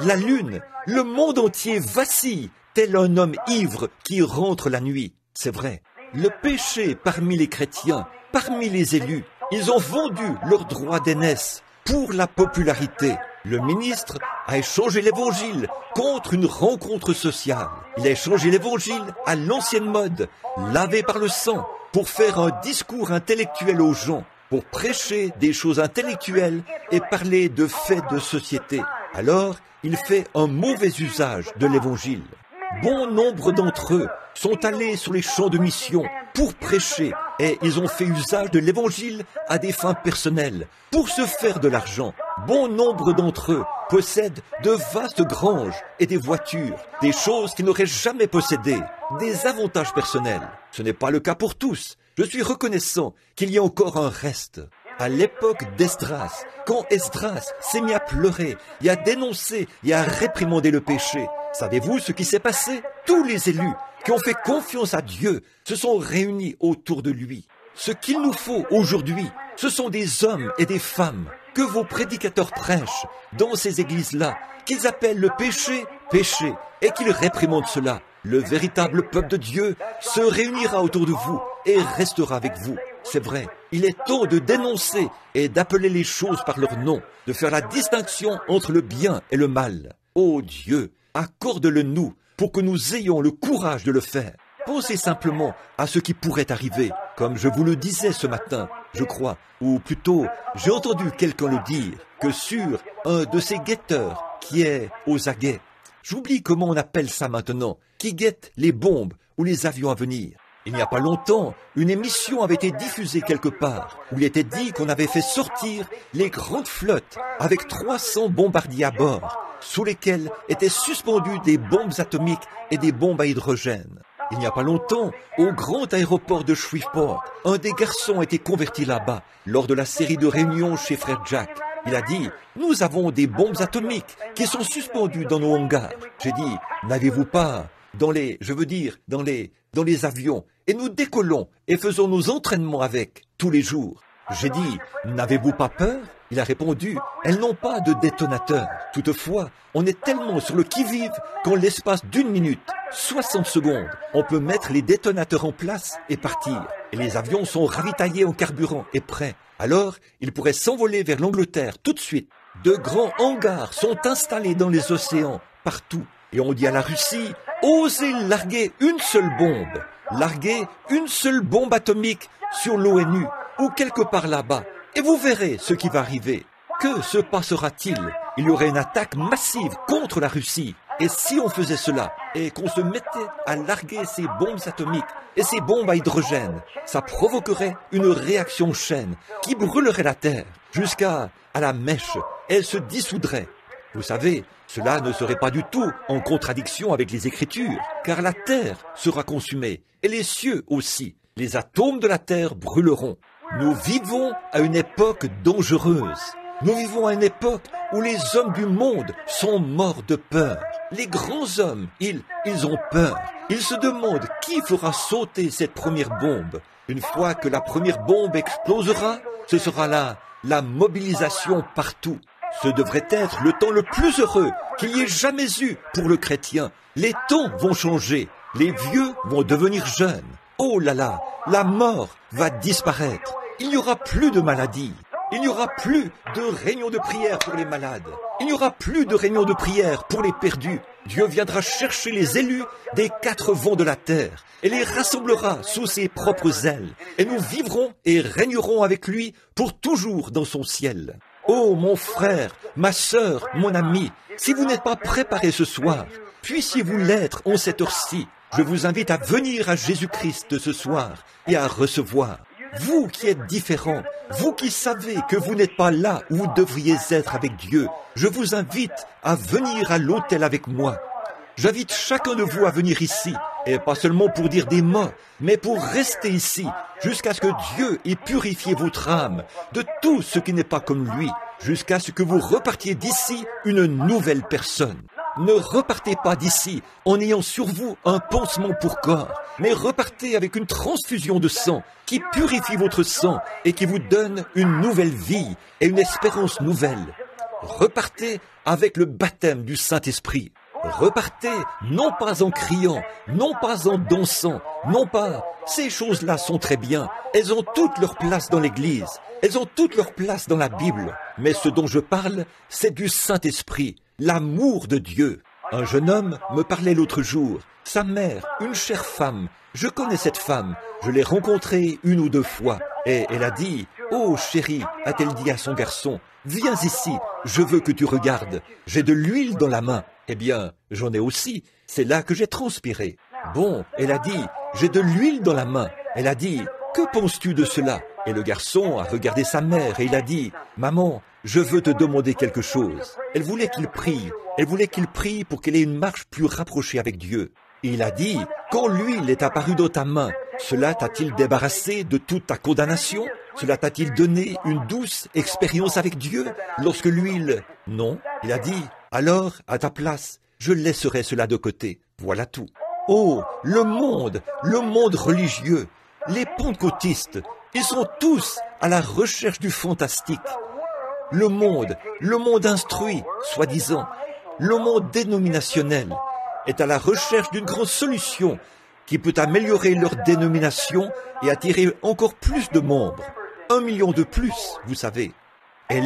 La lune, le monde entier vacille, tel un homme ivre qui rentre la nuit. C'est vrai. Le péché parmi les chrétiens, parmi les élus, ils ont vendu leurs droits d'aînesse pour la popularité. Le ministre a échangé l'évangile contre une rencontre sociale. Il a échangé l'évangile à l'ancienne mode, lavé par le sang, pour faire un discours intellectuel aux gens, pour prêcher des choses intellectuelles et parler de faits de société. Alors, il fait un mauvais usage de l'évangile. Bon nombre d'entre eux sont allés sur les champs de mission pour prêcher et ils ont fait usage de l'évangile à des fins personnelles, pour se faire de l'argent. Bon nombre d'entre eux possèdent de vastes granges et des voitures, des choses qu'ils n'auraient jamais possédées, des avantages personnels. Ce n'est pas le cas pour tous. Je suis reconnaissant qu'il y a encore un reste. À l'époque d'Esdras, quand Esdras s'est mis à pleurer et à dénoncer et à réprimander le péché, savez-vous ce qui s'est passé? Tous les élus qui ont fait confiance à Dieu se sont réunis autour de lui. Ce qu'il nous faut aujourd'hui, ce sont des hommes et des femmes que vos prédicateurs prêchent dans ces églises-là, qu'ils appellent le péché, péché, et qu'ils réprimandent cela. Le véritable peuple de Dieu se réunira autour de vous et restera avec vous. C'est vrai, il est temps de dénoncer et d'appeler les choses par leur nom, de faire la distinction entre le bien et le mal. Ô Dieu, accorde-le-nous pour que nous ayons le courage de le faire. Pensez simplement à ce qui pourrait arriver, comme je vous le disais ce matin, je crois, ou plutôt, j'ai entendu quelqu'un le dire, que sur un de ces guetteurs qui est aux aguets, j'oublie comment on appelle ça maintenant, qui guette les bombes ou les avions à venir. Il n'y a pas longtemps, une émission avait été diffusée quelque part, où il était dit qu'on avait fait sortir les grandes flottes avec 300 bombardiers à bord, sous lesquels étaient suspendues des bombes atomiques et des bombes à hydrogène. Il n'y a pas longtemps, au grand aéroport de Shreveport, un des garçons a été converti là-bas, lors de la série de réunions chez Frère Jack. Il a dit, nous avons des bombes atomiques qui sont suspendues dans nos hangars. J'ai dit, n'avez-vous pas dans les avions, et nous décollons et faisons nos entraînements avec tous les jours. J'ai dit, n'avez-vous pas peur? Il a répondu, elles n'ont pas de détonateur. Toutefois, on est tellement sur le qui-vive qu'en l'espace d'une minute, 60 secondes, on peut mettre les détonateurs en place et partir. Et les avions sont ravitaillés en carburant et prêts. Alors, ils pourraient s'envoler vers l'Angleterre tout de suite. De grands hangars sont installés dans les océans, partout. Et on dit à la Russie, osez larguer une seule bombe. Larguez une seule bombe atomique sur l'ONU ou quelque part là-bas. Et vous verrez ce qui va arriver. Que se passera-t-il? Il y aurait une attaque massive contre la Russie. Et si on faisait cela, et qu'on se mettait à larguer ces bombes atomiques et ces bombes à hydrogène, ça provoquerait une réaction chaîne qui brûlerait la Terre jusqu'à la mèche. Elle se dissoudrait. Vous savez, cela ne serait pas du tout en contradiction avec les Écritures, car la Terre sera consumée, et les cieux aussi. Les atomes de la Terre brûleront. Nous vivons à une époque dangereuse. Nous vivons à une époque où les hommes du monde sont morts de peur. Les grands hommes, ils ont peur. Ils se demandent qui fera sauter cette première bombe. Une fois que la première bombe explosera, ce sera la mobilisation partout. Ce devrait être le temps le plus heureux qu'il y ait jamais eu pour le chrétien. Les temps vont changer. Les vieux vont devenir jeunes. Oh là là, la mort va disparaître. Il n'y aura plus de maladies. Il n'y aura plus de réunions de prière pour les malades. Il n'y aura plus de réunions de prière pour les perdus. Dieu viendra chercher les élus des 4 vents de la terre et les rassemblera sous ses propres ailes. Et nous vivrons et régnerons avec lui pour toujours dans son ciel. Oh mon frère, ma sœur, mon ami, si vous n'êtes pas préparé ce soir, puissiez-vous l'être en cette heure-ci. Je vous invite à venir à Jésus-Christ ce soir et à recevoir. Vous qui êtes différents, vous qui savez que vous n'êtes pas là où vous devriez être avec Dieu, je vous invite à venir à l'autel avec moi. J'invite chacun de vous à venir ici, et pas seulement pour dire des mots, mais pour rester ici, jusqu'à ce que Dieu ait purifié votre âme de tout ce qui n'est pas comme lui, jusqu'à ce que vous repartiez d'ici une nouvelle personne. Ne repartez pas d'ici en ayant sur vous un pansement pour corps, mais repartez avec une transfusion de sang qui purifie votre sang et qui vous donne une nouvelle vie et une espérance nouvelle. Repartez avec le baptême du Saint-Esprit. Repartez non pas en criant, non pas en dansant, non pas... Ces choses-là sont très bien. Elles ont toute leur place dans l'Église. Elles ont toute leur place dans la Bible. Mais ce dont je parle, c'est du Saint-Esprit. L'amour de Dieu. Un jeune homme me parlait l'autre jour. Sa mère, une chère femme. Je connais cette femme. Je l'ai rencontrée 1 ou 2 fois. Et elle a dit, « Oh chérie, a-t-elle dit à son garçon, viens ici, je veux que tu regardes. J'ai de l'huile dans la main. » Eh bien, j'en ai aussi. C'est là que j'ai transpiré. Bon, elle a dit, « J'ai de l'huile dans la main. » Elle a dit, « Que penses-tu de cela ?» Et le garçon a regardé sa mère et il a dit, « Maman, je veux te demander quelque chose. » Elle voulait qu'il prie. Elle voulait qu'il prie pour qu'elle ait une marche plus rapprochée avec Dieu. Et il a dit, « Quand l'huile est apparue dans ta main, cela t'a-t-il débarrassé de toute ta condamnation? Cela t'a-t-il donné une douce expérience avec Dieu lorsque l'huile... » Non. Il a dit, « Alors, à ta place, je laisserai cela de côté. » Voilà tout. Oh, le monde religieux, les pentecôtistes, ils sont tous à la recherche du fantastique. Le monde instruit, soi-disant, le monde dénominationnel est à la recherche d'une grande solution qui peut améliorer leur dénomination et attirer encore plus de membres. 1 million de plus, vous savez. Et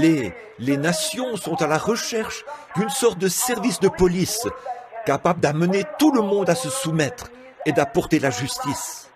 les nations sont à la recherche d'une sorte de service de police capable d'amener tout le monde à se soumettre et d'apporter la justice.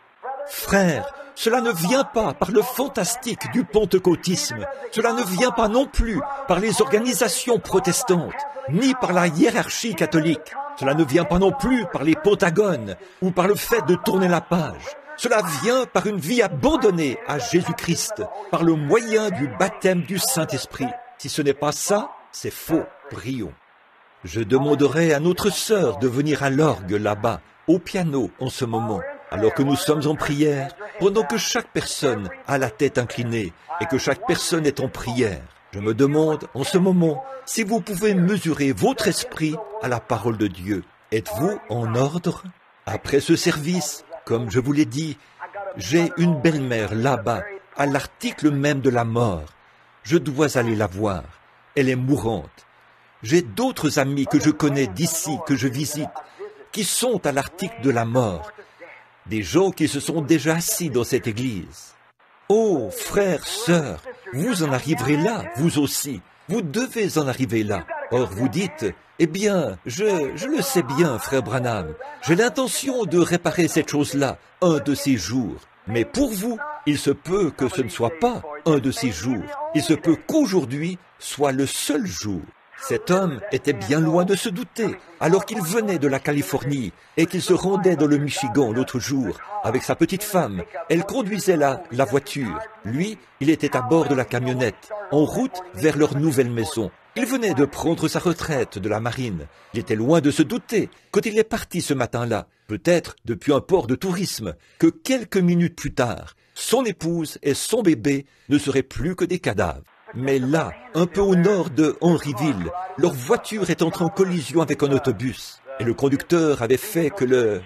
Frères, cela ne vient pas par le fantastique du pentecôtisme, cela ne vient pas non plus par les organisations protestantes, ni par la hiérarchie catholique, cela ne vient pas non plus par les pentagones ou par le fait de tourner la page. Cela vient par une vie abandonnée à Jésus-Christ, par le moyen du baptême du Saint-Esprit. Si ce n'est pas ça, c'est faux. Prions. Je demanderai à notre sœur de venir à l'orgue là-bas, au piano en ce moment, alors que nous sommes en prière, pendant que chaque personne a la tête inclinée et que chaque personne est en prière. Je me demande en ce moment si vous pouvez mesurer votre esprit à la parole de Dieu. Êtes-vous en ordre? Après ce service, comme je vous l'ai dit, j'ai une belle-mère là-bas, à l'article même de la mort. Je dois aller la voir. Elle est mourante. J'ai d'autres amis que je connais d'ici, que je visite, qui sont à l'article de la mort. Des gens qui se sont déjà assis dans cette église. Oh, frères, sœurs, vous en arriverez là, vous aussi. Vous devez en arriver là. Or, vous dites, eh bien, je le sais bien, frère Branham. J'ai l'intention de réparer cette chose-là un de ces jours. Mais pour vous, il se peut que ce ne soit pas un de ces jours. Il se peut qu'aujourd'hui soit le seul jour. Cet homme était bien loin de se douter, alors qu'il venait de la Californie et qu'il se rendait dans le Michigan l'autre jour avec sa petite femme. Elle conduisait la voiture. Lui, il était à bord de la camionnette, en route vers leur nouvelle maison. Il venait de prendre sa retraite de la marine. Il était loin de se douter, quand il est parti ce matin-là, peut-être depuis un port de tourisme, que quelques minutes plus tard, son épouse et son bébé ne seraient plus que des cadavres. Mais là, un peu au nord de Henryville, leur voiture est entrée en collision avec un autobus. Et le conducteur avait fait que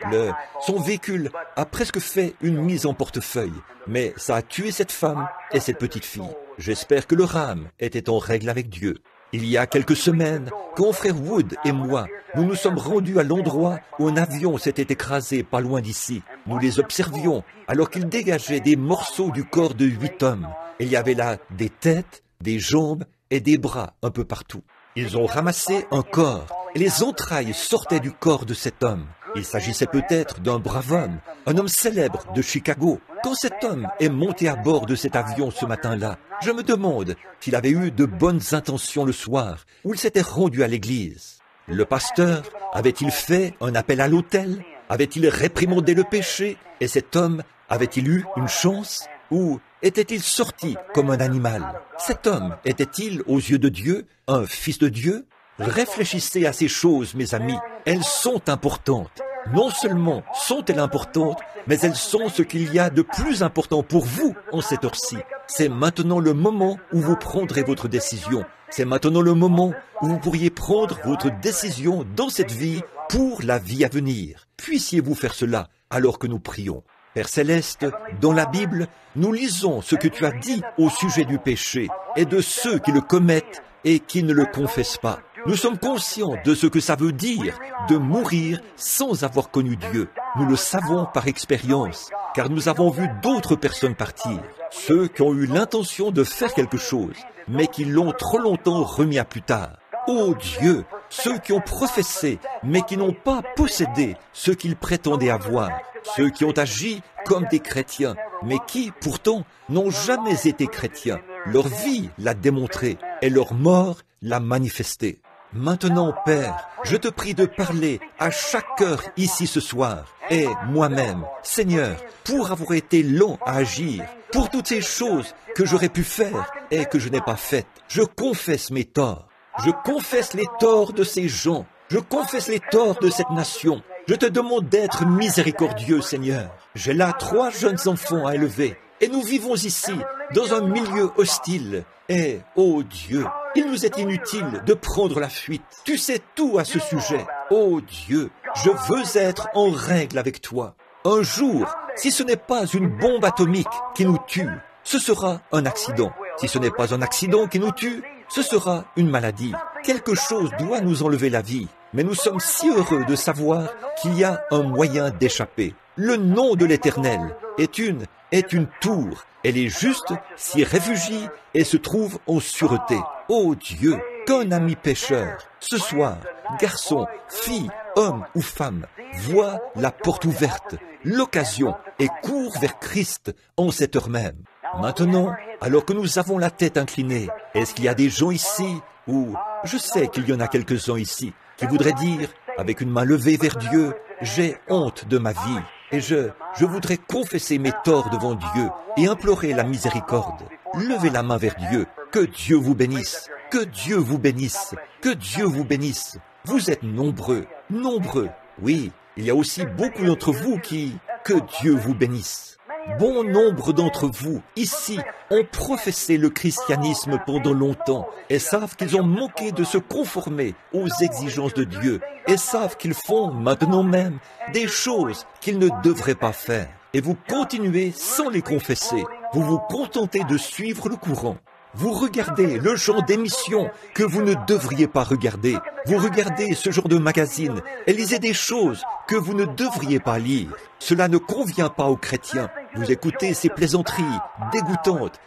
son véhicule a presque fait une mise en portefeuille. Mais ça a tué cette femme et cette petite fille. J'espère que le rame était en règle avec Dieu. Il y a quelques semaines, quand frère Wood et moi, nous nous sommes rendus à l'endroit où un avion s'était écrasé pas loin d'ici. Nous les observions alors qu'ils dégageaient des morceaux du corps de 8 hommes. Il y avait là des têtes, des jambes et des bras un peu partout. Ils ont ramassé un corps et les entrailles sortaient du corps de cet homme. Il s'agissait peut-être d'un brave homme, un homme célèbre de Chicago. Quand cet homme est monté à bord de cet avion ce matin-là, je me demande s'il avait eu de bonnes intentions le soir ou il s'était rendu à l'église. Le pasteur avait-il fait un appel à l'autel? Avait-il réprimandé le péché? Et cet homme avait-il eu une chance? Ou était-il sorti comme un animal? Cet homme était-il, aux yeux de Dieu, un fils de Dieu? Réfléchissez à ces choses, mes amis. Elles sont importantes. Non seulement sont-elles importantes, mais elles sont ce qu'il y a de plus important pour vous en cette heure-ci. C'est maintenant le moment où vous prendrez votre décision. C'est maintenant le moment où vous pourriez prendre votre décision dans cette vie pour la vie à venir. Puissiez-vous faire cela alors que nous prions. Père Céleste, dans la Bible, nous lisons ce que tu as dit au sujet du péché et de ceux qui le commettent et qui ne le confessent pas. Nous sommes conscients de ce que ça veut dire de mourir sans avoir connu Dieu. Nous le savons par expérience, car nous avons vu d'autres personnes partir. Ceux qui ont eu l'intention de faire quelque chose, mais qui l'ont trop longtemps remis à plus tard. Ô Dieu, ceux qui ont professé, mais qui n'ont pas possédé ce qu'ils prétendaient avoir. Ceux qui ont agi comme des chrétiens, mais qui, pourtant, n'ont jamais été chrétiens. Leur vie l'a démontré et leur mort l'a manifesté. Maintenant, Père, je te prie de parler à chaque cœur ici ce soir, et moi-même, Seigneur, pour avoir été lent à agir, pour toutes ces choses que j'aurais pu faire et que je n'ai pas faites. Je confesse mes torts. Je confesse les torts de ces gens. Je confesse les torts de cette nation. Je te demande d'être miséricordieux, Seigneur. J'ai là 3 jeunes enfants à élever, et nous vivons ici, dans un milieu hostile. Et, ô Dieu, il nous est inutile de prendre la fuite. Tu sais tout à ce sujet. Ô Dieu, je veux être en règle avec toi. Un jour, si ce n'est pas une bombe atomique qui nous tue, ce sera un accident. Si ce n'est pas un accident qui nous tue, ce sera une maladie. Quelque chose doit nous enlever la vie. Mais nous sommes si heureux de savoir qu'il y a un moyen d'échapper. Le nom de l'Éternel est une tour. Elle est juste, s'y réfugie et se trouve en sûreté. Ô Dieu, qu'un ami pécheur, ce soir, garçon, fille, homme ou femme, voit la porte ouverte, l'occasion et court vers Christ en cette heure même. Maintenant, alors que nous avons la tête inclinée, est-ce qu'il y a des gens ici, ou je sais qu'il y en a quelques-uns ici, qui voudraient dire, avec une main levée vers Dieu, j'ai honte de ma vie, et je voudrais confesser mes torts devant Dieu et implorer la miséricorde. Levez la main vers Dieu, que Dieu vous bénisse, que Dieu vous bénisse, que Dieu vous bénisse. Vous êtes nombreux, nombreux. Oui, il y a aussi beaucoup d'entre vous que Dieu vous bénisse. Bon nombre d'entre vous, ici, ont professé le christianisme pendant longtemps et savent qu'ils ont manqué de se conformer aux exigences de Dieu et savent qu'ils font maintenant même des choses qu'ils ne devraient pas faire. Et vous continuez sans les confesser. Vous vous contentez de suivre le courant. Vous regardez le genre d'émissions que vous ne devriez pas regarder. Vous regardez ce genre de magazine et lisez des choses que vous ne devriez pas lire. Cela ne convient pas aux chrétiens. Vous écoutez ces plaisanteries dégoûtantes,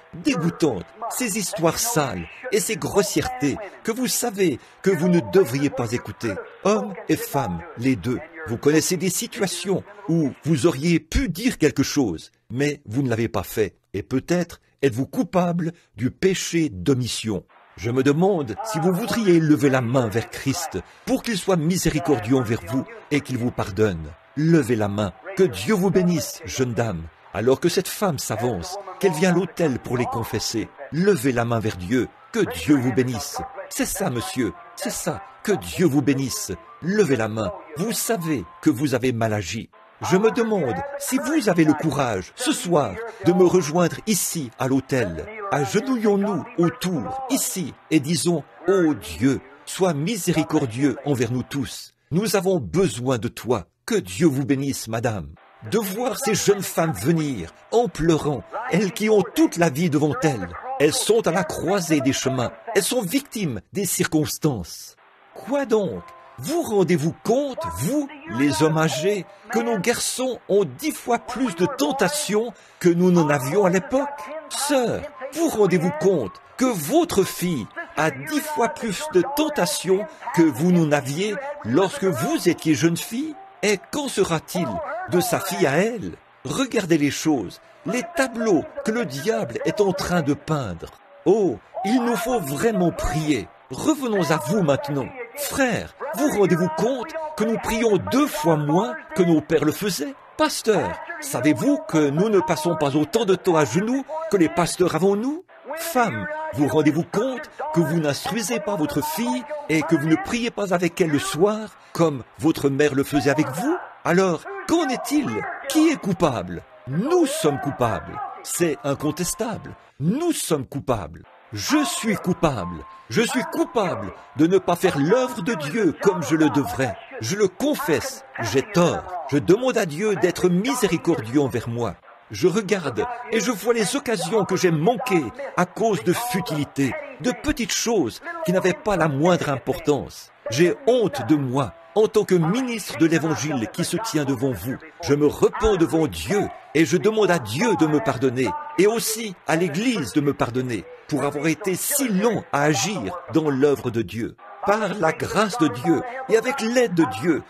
ces histoires sales et ces grossièretés que vous savez que vous ne devriez pas écouter. Hommes et femmes, les deux. Vous connaissez des situations où vous auriez pu dire quelque chose, mais vous ne l'avez pas fait. Et peut-être êtes-vous coupable du péché d'omission. Je me demande si vous voudriez lever la main vers Christ pour qu'il soit miséricordieux envers vous et qu'il vous pardonne. Levez la main. Que Dieu vous bénisse, jeune dame. Alors que cette femme s'avance, qu'elle vient à l'autel pour les confesser. Levez la main vers Dieu. Que Dieu vous bénisse. C'est ça, monsieur. C'est ça. Que Dieu vous bénisse. Levez la main. Vous savez que vous avez mal agi. Je me demande si vous avez le courage, ce soir, de me rejoindre ici, à l'autel. Agenouillons-nous autour, ici, et disons, « Ô Dieu, sois miséricordieux envers nous tous. Nous avons besoin de toi. Que Dieu vous bénisse, madame. » De voir ces jeunes femmes venir, en pleurant, elles qui ont toute la vie devant elles. Elles sont à la croisée des chemins. Elles sont victimes des circonstances. Quoi donc? Vous rendez-vous compte, vous, les hommes âgés, que nos garçons ont 10 fois plus de tentations que nous n'en avions à l'époque? Sœurs, vous rendez-vous compte que votre fille a 10 fois plus de tentations que vous n'en aviez lorsque vous étiez jeune fille? Et qu'en sera-t-il de sa fille à elle? Regardez les choses, les tableaux que le diable est en train de peindre. Oh, il nous faut vraiment prier. Revenons à vous maintenant. Frères, vous rendez-vous compte que nous prions 2 fois moins que nos pères le faisaient? Pasteur, savez-vous que nous ne passons pas autant de temps à genoux que les pasteurs avant nous? Femmes, vous rendez-vous compte que vous n'instruisez pas votre fille et que vous ne priez pas avec elle le soir comme votre mère le faisait avec vous? Alors, qu'en est-il? Qui est coupable? Nous sommes coupables. C'est incontestable. Nous sommes coupables. Je suis coupable. Je suis coupable de ne pas faire l'œuvre de Dieu comme je le devrais. Je le confesse, j'ai tort. Je demande à Dieu d'être miséricordieux envers moi. Je regarde et je vois les occasions que j'ai manquées à cause de futilité, de petites choses qui n'avaient pas la moindre importance. J'ai honte de moi en tant que ministre de l'Évangile qui se tient devant vous. Je me repens devant Dieu et je demande à Dieu de me pardonner et aussi à l'Église de me pardonner pour avoir été si long à agir dans l'œuvre de Dieu. Par la grâce de Dieu et avec l'aide de Dieu,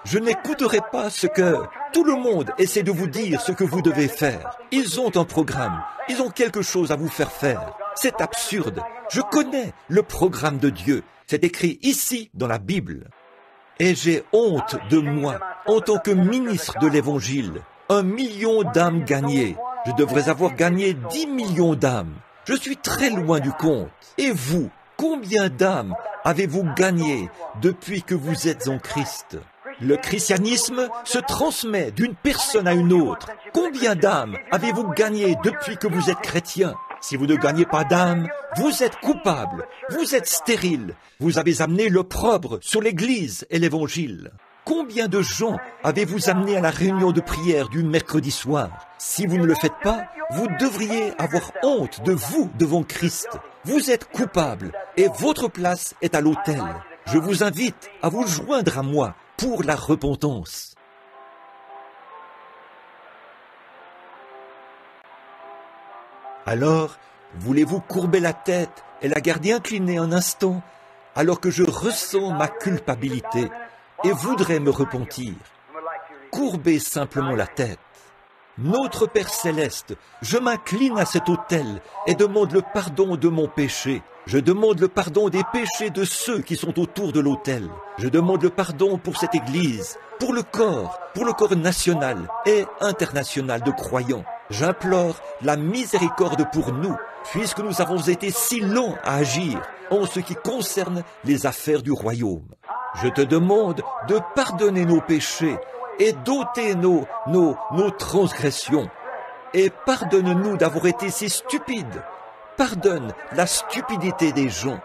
je n'écouterai pas ce que tout le monde essaie de vous dire ce que vous devez faire. Ils ont un programme, ils ont quelque chose à vous faire faire. C'est absurde. Je connais le programme de Dieu. C'est écrit ici dans la Bible. Et j'ai honte de moi en tant que ministre de l'Évangile. 1 million d'âmes gagnées. Je devrais avoir gagné 10 millions d'âmes. Je suis très loin du compte. Et vous, combien d'âmes avez-vous gagné depuis que vous êtes en Christ? Le christianisme se transmet d'une personne à une autre. Combien d'âmes avez-vous gagné depuis que vous êtes chrétien? Si vous ne gagnez pas d'âme, vous êtes coupable, vous êtes stérile, vous avez amené l'opprobre sur l'Église et l'Évangile. Combien de gens avez-vous amené à la réunion de prière du mercredi soir? Si vous ne le faites pas, vous devriez avoir honte de vous devant Christ. Vous êtes coupable et votre place est à l'autel. Je vous invite à vous joindre à moi pour la repentance. Alors, voulez-vous courber la tête et la garder inclinée un instant alors que je ressens ma culpabilité et voudrais me repentir. Courbez simplement la tête. Notre Père Céleste, je m'incline à cet autel et demande le pardon de mon péché. Je demande le pardon des péchés de ceux qui sont autour de l'autel. Je demande le pardon pour cette Église, pour le corps national et international de croyants. J'implore la miséricorde pour nous, puisque nous avons été si lents à agir en ce qui concerne les affaires du royaume. Je te demande de pardonner nos péchés et d'ôter nos transgressions. Et pardonne-nous d'avoir été si stupides. Pardonne la stupidité des gens.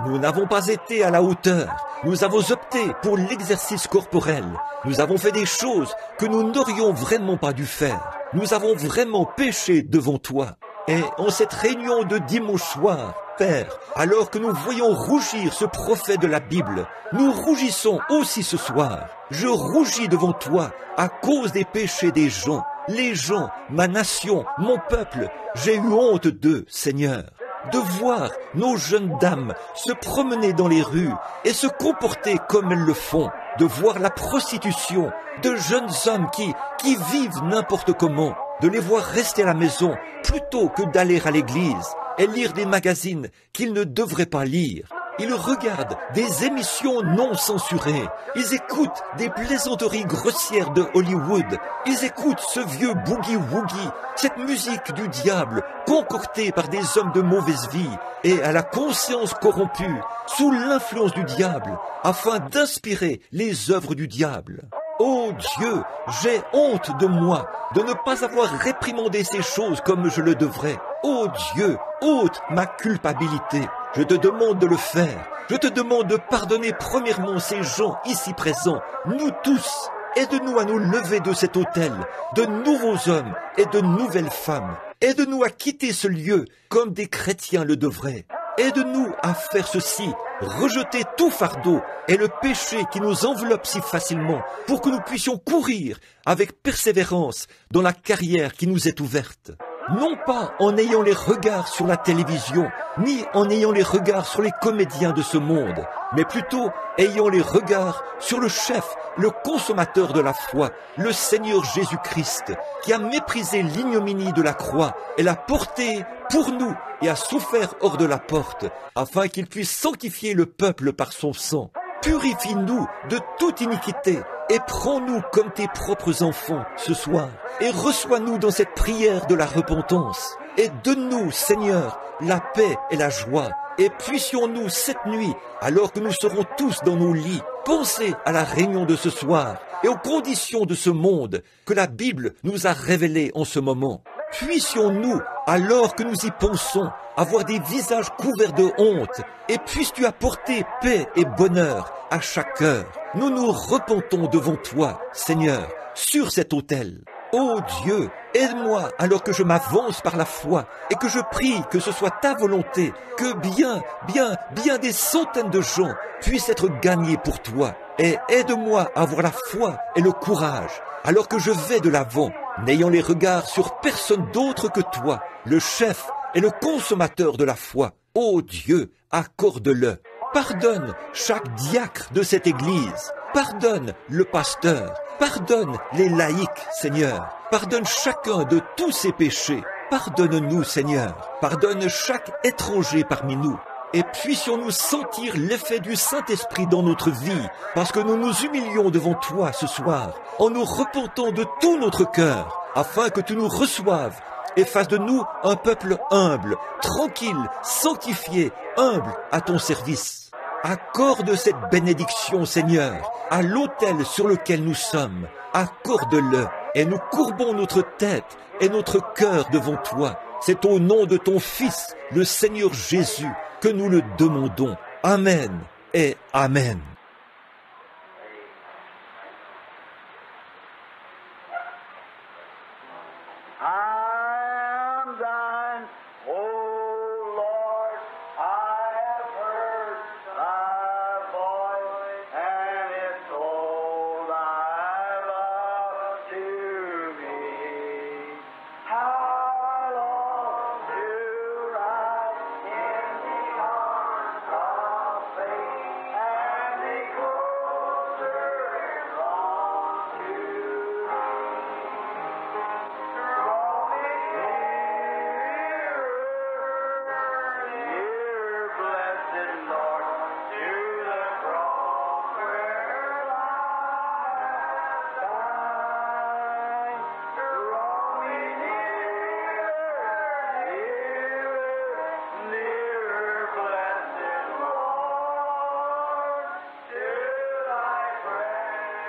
Nous n'avons pas été à la hauteur. Nous avons opté pour l'exercice corporel. Nous avons fait des choses que nous n'aurions vraiment pas dû faire. Nous avons vraiment péché devant toi. Et en cette réunion de dimanche soir, Père, alors que nous voyons rougir ce prophète de la Bible, nous rougissons aussi ce soir. Je rougis devant toi à cause des péchés des gens. Les gens, ma nation, mon peuple, j'ai eu honte d'eux, Seigneur. De voir nos jeunes dames se promener dans les rues et se comporter comme elles le font. De voir la prostitution de jeunes hommes qui vivent n'importe comment. De les voir rester à la maison plutôt que d'aller à l'église et lire des magazines qu'ils ne devraient pas lire. Ils regardent des émissions non censurées. Ils écoutent des plaisanteries grossières de Hollywood. Ils écoutent ce vieux boogie-woogie, cette musique du diable concoctée par des hommes de mauvaise vie et à la conscience corrompue, sous l'influence du diable, afin d'inspirer les œuvres du diable. Oh Dieu, j'ai honte de moi, de ne pas avoir réprimandé ces choses comme je le devrais. Oh Dieu, ôte ma culpabilité. Je te demande de le faire. Je te demande de pardonner premièrement ces gens ici présents, nous tous. Aide-nous à nous lever de cet autel, de nouveaux hommes et de nouvelles femmes. Aide-nous à quitter ce lieu comme des chrétiens le devraient. Aide-nous à faire ceci, rejeter tout fardeau et le péché qui nous enveloppe si facilement pour que nous puissions courir avec persévérance dans la carrière qui nous est ouverte. Non pas en ayant les regards sur la télévision, ni en ayant les regards sur les comédiens de ce monde, mais plutôt ayant les regards sur le chef, le consommateur de la foi, le Seigneur Jésus-Christ, qui a méprisé l'ignominie de la croix et l'a porté pour nous et a souffert hors de la porte, afin qu'il puisse sanctifier le peuple par son sang. Purifie-nous de toute iniquité et prends-nous comme tes propres enfants ce soir et reçois-nous dans cette prière de la repentance. Et donne-nous, Seigneur, la paix et la joie. Et puissions-nous cette nuit, alors que nous serons tous dans nos lits, penser à la réunion de ce soir et aux conditions de ce monde que la Bible nous a révélées en ce moment. Puissions-nous, alors que nous y pensons, avoir des visages couverts de honte, et puisses-tu apporter paix et bonheur à chaque heure. Nous nous repentons devant toi, Seigneur, sur cet autel. Ô Dieu, aide-moi alors que je m'avance par la foi et que je prie que ce soit ta volonté, que bien des centaines de gens puissent être gagnés pour toi. Et aide-moi à avoir la foi et le courage alors que je vais de l'avant, n'ayant les regards sur personne d'autre que toi, le chef et le consommateur de la foi. Ô Dieu, accorde-le. Pardonne chaque diacre de cette Église. Pardonne le pasteur. Pardonne les laïcs, Seigneur. Pardonne chacun de tous ses péchés. Pardonne-nous, Seigneur. Pardonne chaque étranger parmi nous. Et puissions-nous sentir l'effet du Saint-Esprit dans notre vie, parce que nous nous humilions devant toi ce soir, en nous repentant de tout notre cœur, afin que tu nous reçoives et fasses de nous un peuple humble, tranquille, sanctifié, humble à ton service. Accorde cette bénédiction, Seigneur, à l'autel sur lequel nous sommes. Accorde-le et nous courbons notre tête et notre cœur devant toi. C'est au nom de ton Fils, le Seigneur Jésus, que nous le demandons. Amen et Amen.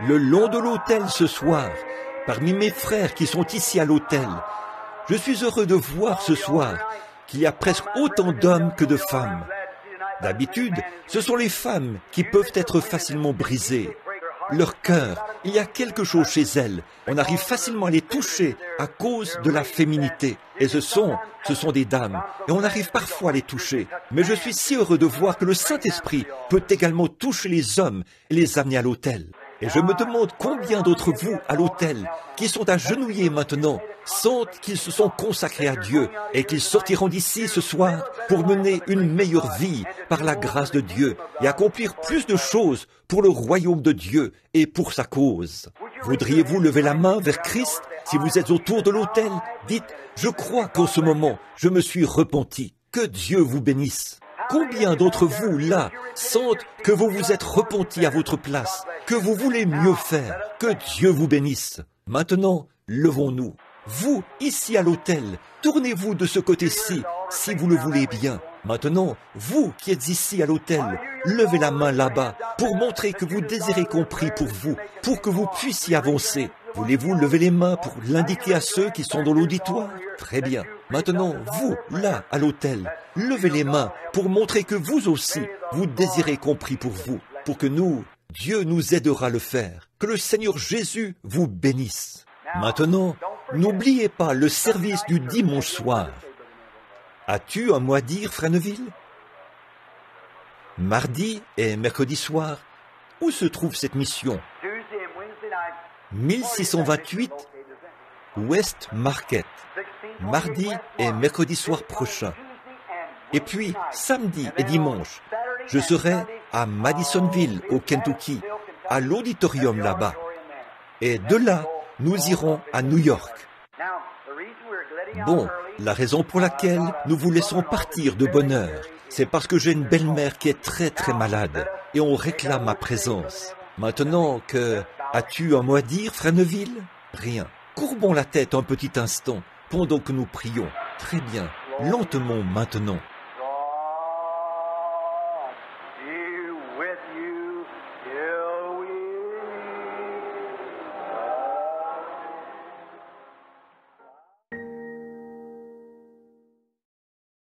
le long de l'autel ce soir, parmi mes frères qui sont ici à l'autel. Je suis heureux de voir ce soir qu'il y a presque autant d'hommes que de femmes. D'habitude, ce sont les femmes qui peuvent être facilement brisées. Leur cœur, il y a quelque chose chez elles. On arrive facilement à les toucher à cause de la féminité. Et ce sont des dames. Et on arrive parfois à les toucher. Mais je suis si heureux de voir que le Saint-Esprit peut également toucher les hommes et les amener à l'autel. Et je me demande combien d'entre vous à l'autel, qui sont agenouillés maintenant, sentent qu'ils se sont consacrés à Dieu et qu'ils sortiront d'ici ce soir pour mener une meilleure vie par la grâce de Dieu et accomplir plus de choses pour le royaume de Dieu et pour sa cause. Voudriez-vous lever la main vers Christ si vous êtes autour de l'autel? Dites, je crois qu'en ce moment, je me suis repenti. Que Dieu vous bénisse. Combien d'entre vous, là, sentent que vous vous êtes repentis à votre place, que vous voulez mieux faire, que Dieu vous bénisse. Maintenant, levons-nous. Vous, ici à l'autel, tournez-vous de ce côté-ci, si vous le voulez bien. Maintenant, vous qui êtes ici à l'autel, levez la main là-bas pour montrer que vous désirez qu'on prie pour vous, pour que vous puissiez avancer. Voulez-vous lever les mains pour l'indiquer à ceux qui sont dans l'auditoire? Très bien. Maintenant, vous, là, à l'autel, levez les mains pour montrer que vous aussi, vous désirez qu'on prie pour vous, pour que Dieu nous aidera à le faire. Que le Seigneur Jésus vous bénisse. Maintenant, n'oubliez pas le service du dimanche soir. As-tu un mot à dire, Frère Neville? Mardi et mercredi soir, où se trouve cette mission? 1628 West Market, mardi et mercredi soir prochain. Et puis, samedi et dimanche, je serai à Madisonville, au Kentucky, à l'auditorium là-bas. Et de là, nous irons à New York. Bon, la raison pour laquelle nous vous laissons partir de bonne heure, c'est parce que j'ai une belle-mère qui est très très malade et on réclame ma présence. Maintenant as-tu un mot à dire, Frère Neville? Rien. Courbons la tête un petit instant pendant que nous prions. Très bien. Lentement maintenant.